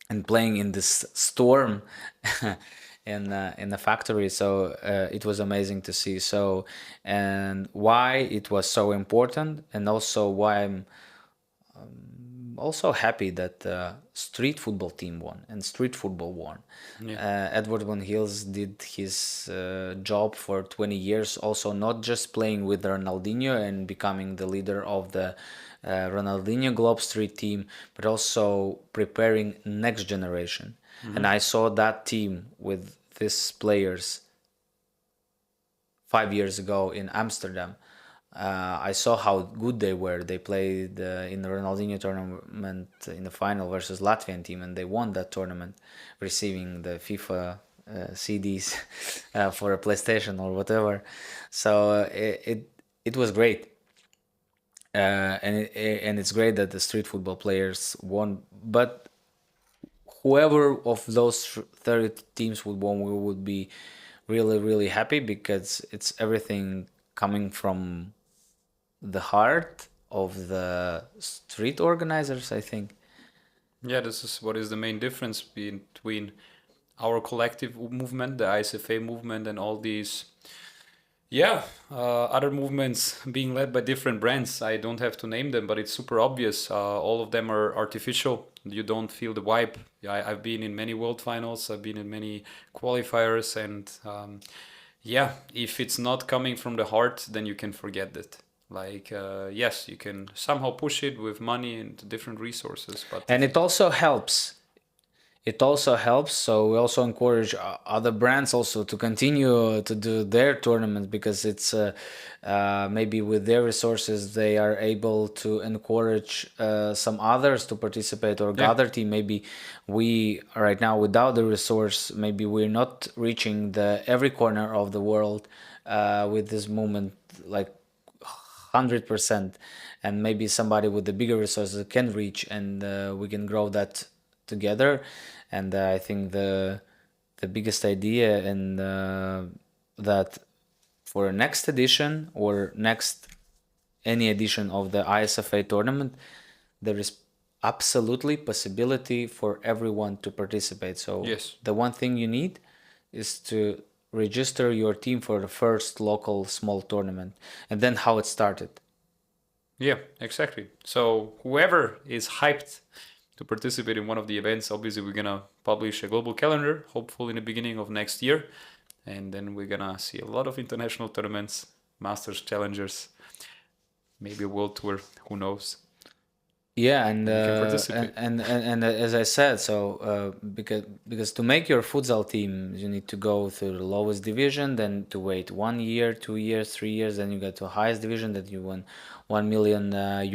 And playing in this storm in the factory, so it was amazing to see. So, and why it was so important, and also why I'm also happy that street football team won and street football won. Edward Van Hills did his job for 20 years, also not just playing with Ronaldinho and becoming the leader of the Ronaldinho Globe Street team, but also preparing next generation. And I saw that team with these players 5 years ago in Amsterdam. I saw how good they were. They played in the Ronaldinho tournament in the final versus Latvian team, and they won that tournament, receiving the FIFA CDs for a PlayStation or whatever. So it was great, and it's great that the street football players won. But whoever of those 30 teams would won, we would be really happy, because it's everything coming from the heart of the street organizers, I think. Yeah, this is what is the main difference between our collective movement, the ISFA movement, and all these, other movements being led by different brands. I don't have to name them, but it's super obvious. All of them are artificial. You don't feel the vibe. I've been in many world finals. I've been in many qualifiers, and if it's not coming from the heart, then you can forget it. Like, yes, you can somehow push it with money and different resources, but And it also helps. it also helps. So we also encourage other brands also to continue to do their tournament, because it's maybe with their resources they are able to encourage some others to participate or Yeah. gather team. Maybe we right now, without the resource, maybe we're not reaching the every corner of the world with this movement like 100%, and maybe somebody with the bigger resources can reach, and we can grow that together. And I think the biggest idea and that for next edition or next any edition of the ISFA tournament, there is absolutely possibility for everyone to participate. So Yes. the one thing you need is to register your team for the first local small tournament, and then how it started. Yeah, exactly. So whoever is hyped to participate in one of the events, obviously we're gonna publish a global calendar, hopefully in the beginning of next year, and then we're gonna see a lot of international tournaments, masters, challengers, maybe a world tour. Who knows? Yeah, and And we can uh, and, participate. and and as I said, so because to make your futsal team, you need to go through the lowest division, then to wait 1 year, 2 years, 3 years, then you get to highest division, that you win 1 million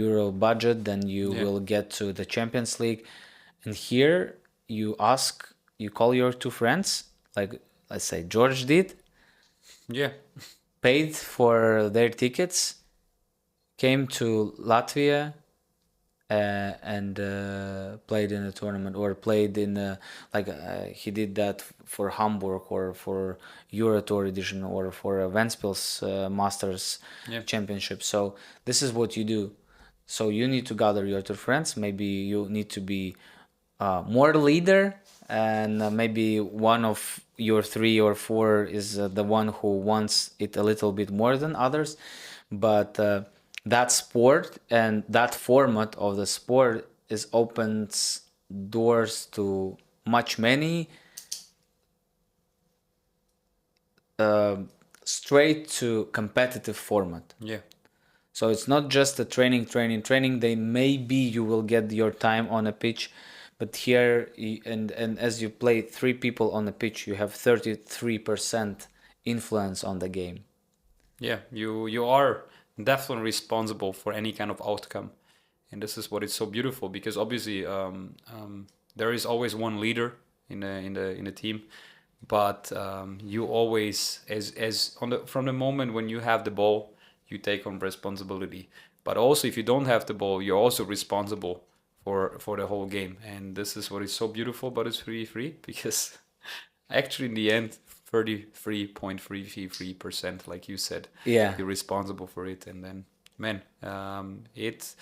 euro budget, then you Yeah, will get to the Champions League, and here you call your two friends, like let's say George did, yeah, paid for their tickets, came to Latvia and played in a tournament, or played in he did that for Hamburg or for Euro Tour edition or for a Ventspils Masters yeah, Championship. So this is what you do. So you need to gather your two friends. Maybe you need to be more leader, and maybe one of your three or four is the one who wants it a little bit more than others. But that sport and that format of the sport is opens doors to much many uh, straight to competitive format. yeah, So it's not just a training, training, training. They maybe you will get your time on a pitch, but here and as you play three people on a pitch, you have 33% influence on the game. yeah. You are definitely responsible for any kind of outcome, and this is what is so beautiful because obviously there is always one leader in the team, but you always as on the from the moment when you have the ball, you take on responsibility. But also if you don't have the ball, you're also responsible for the whole game, and this is what is so beautiful. But it's free because actually in the end 33.33%, like you said, Yeah. you're responsible for it. And then man, it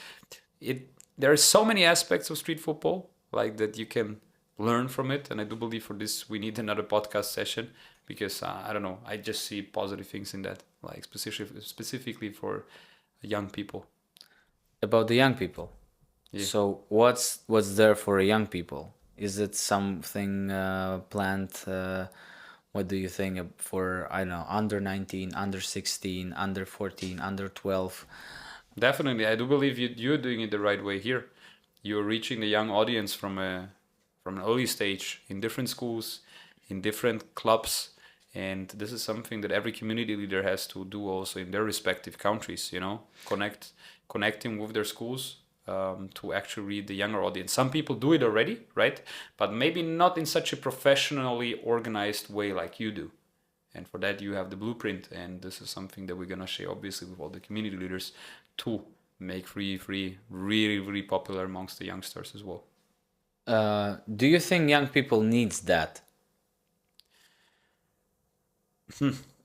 there are so many aspects of street football like that you can learn from it, and I do believe for this we need another podcast session because I don't know, I just see positive things in that, like specifically for young people. About the young people. Yeah. So what's there for young people? Is it something planned? What do you think for, I don't know, under 19, under 16, under 14, under 12? Definitely, I do believe you're doing it the right way here. You're reaching the young audience from an early stage in different schools, in different clubs, and this is something that every community leader has to do also in their respective countries. You know, connecting with their schools to actually reach the younger audience. Some people do it already, right? But maybe not in such a professionally organized way like you do. And for that, you have the blueprint, and this is something that we're gonna share, obviously, with all the community leaders to make free really, really popular amongst the youngsters as well. Do you think young people needs that?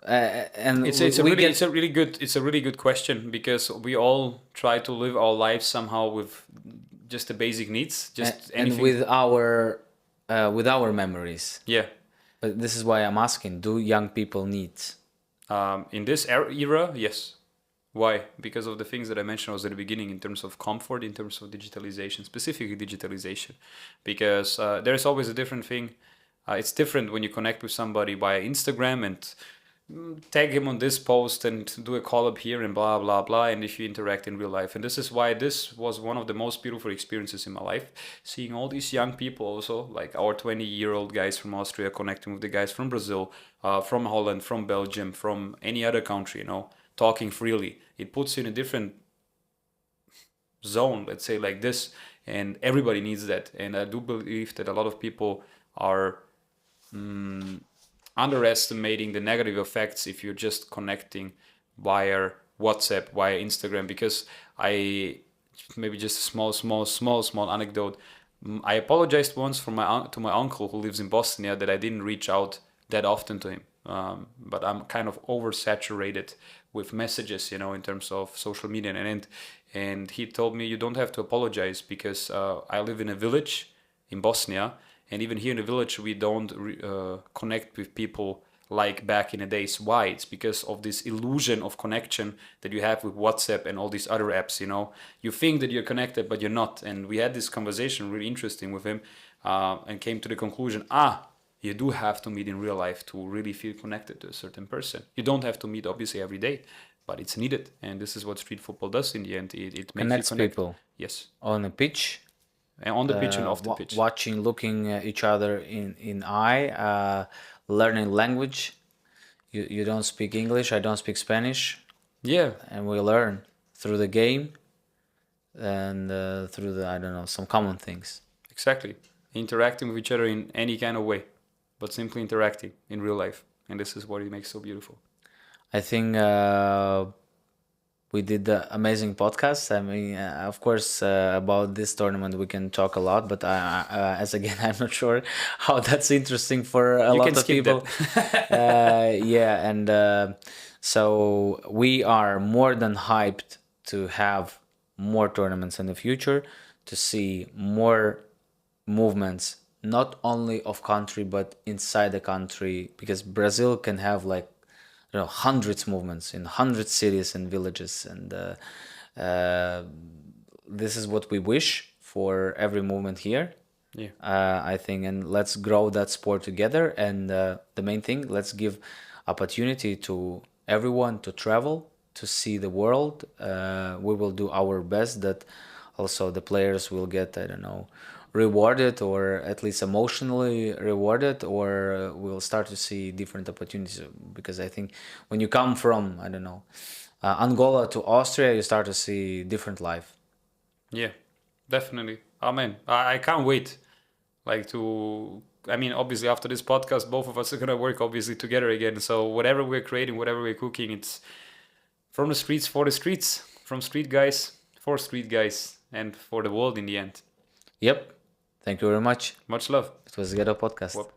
And It's we get it's a really good question because we all try to live our lives somehow with just the basic needs, just and anything. with our memories. Yeah. But this is why I'm asking: do young people need? In this era, yes. Why? Because of the things that I mentioned was at the beginning in terms of comfort, in terms of digitalization, specifically digitalization. Because there's always a different thing. It's different when you connect with somebody via Instagram and tag him on this post and do a collab here and blah blah blah, and if you interact in real life. And this is why this was one of the most beautiful experiences in my life, seeing all these young people, also like our 20-year-old guys from Austria connecting with the guys from Brazil, from Holland, from Belgium, from any other country, talking freely. It puts you in a different zone, let's say, like this, and everybody needs that. And I do believe that a lot of people are underestimating the negative effects if you're just connecting via WhatsApp, via Instagram. Because I, maybe just a small anecdote. I apologized once to my uncle who lives in Bosnia that I didn't reach out that often to him. But I'm kind of oversaturated with messages, in terms of social media, and he told me, you don't have to apologize, because I live in a village in Bosnia, and even here in the village we don't connect with people like back in the days. Why? It's because of this illusion of connection that you have with WhatsApp and all these other apps. You think that you're connected, but you're not. And we had this conversation, really interesting, with him, and came to the conclusion, you do have to meet in real life to really feel connected to a certain person. You don't have to meet obviously every day, but it's needed. And this is what street football does in the end. It makes Connects you connect. people Yes. on a pitch, And on the pitch and off the pitch. watching, looking each other in eye, learning language. You don't speak English, I don't speak Spanish, Yeah, and we learn through the game and through the, I don't know, some common things. exactly. Interacting with each other in any kind of way, but simply interacting in real life. And this is what it makes so beautiful. I think we did the amazing podcast. I mean, of course, about this tournament we can talk a lot, but as again, I'm not sure how that's interesting for a You lot can of skip people. Yeah, and so we are more than hyped to have more tournaments in the future, to see more movements, not only of country but inside the country, because Brazil can have like, hundreds movements in hundreds cities and villages, and this is what we wish for every movement here. Yeah. I think, and let's grow that sport together. And the main thing, let's give opportunity to everyone to travel, to see the world. We will do our best that also the players will get, I don't know, rewarded, or at least emotionally rewarded, or we'll start to see different opportunities. Because I think when you come from, I don't know, Angola to Austria, you start to see different life. Yeah, definitely. Amen. I can't wait. Obviously after this podcast, both of us are gonna work obviously together again. So whatever we're creating, whatever we're cooking, it's from the streets for the streets, from street guys for street guys, and for the world in the end. Yep. Thank you very much. Much love. It was Ghetto Podcast. Whoop.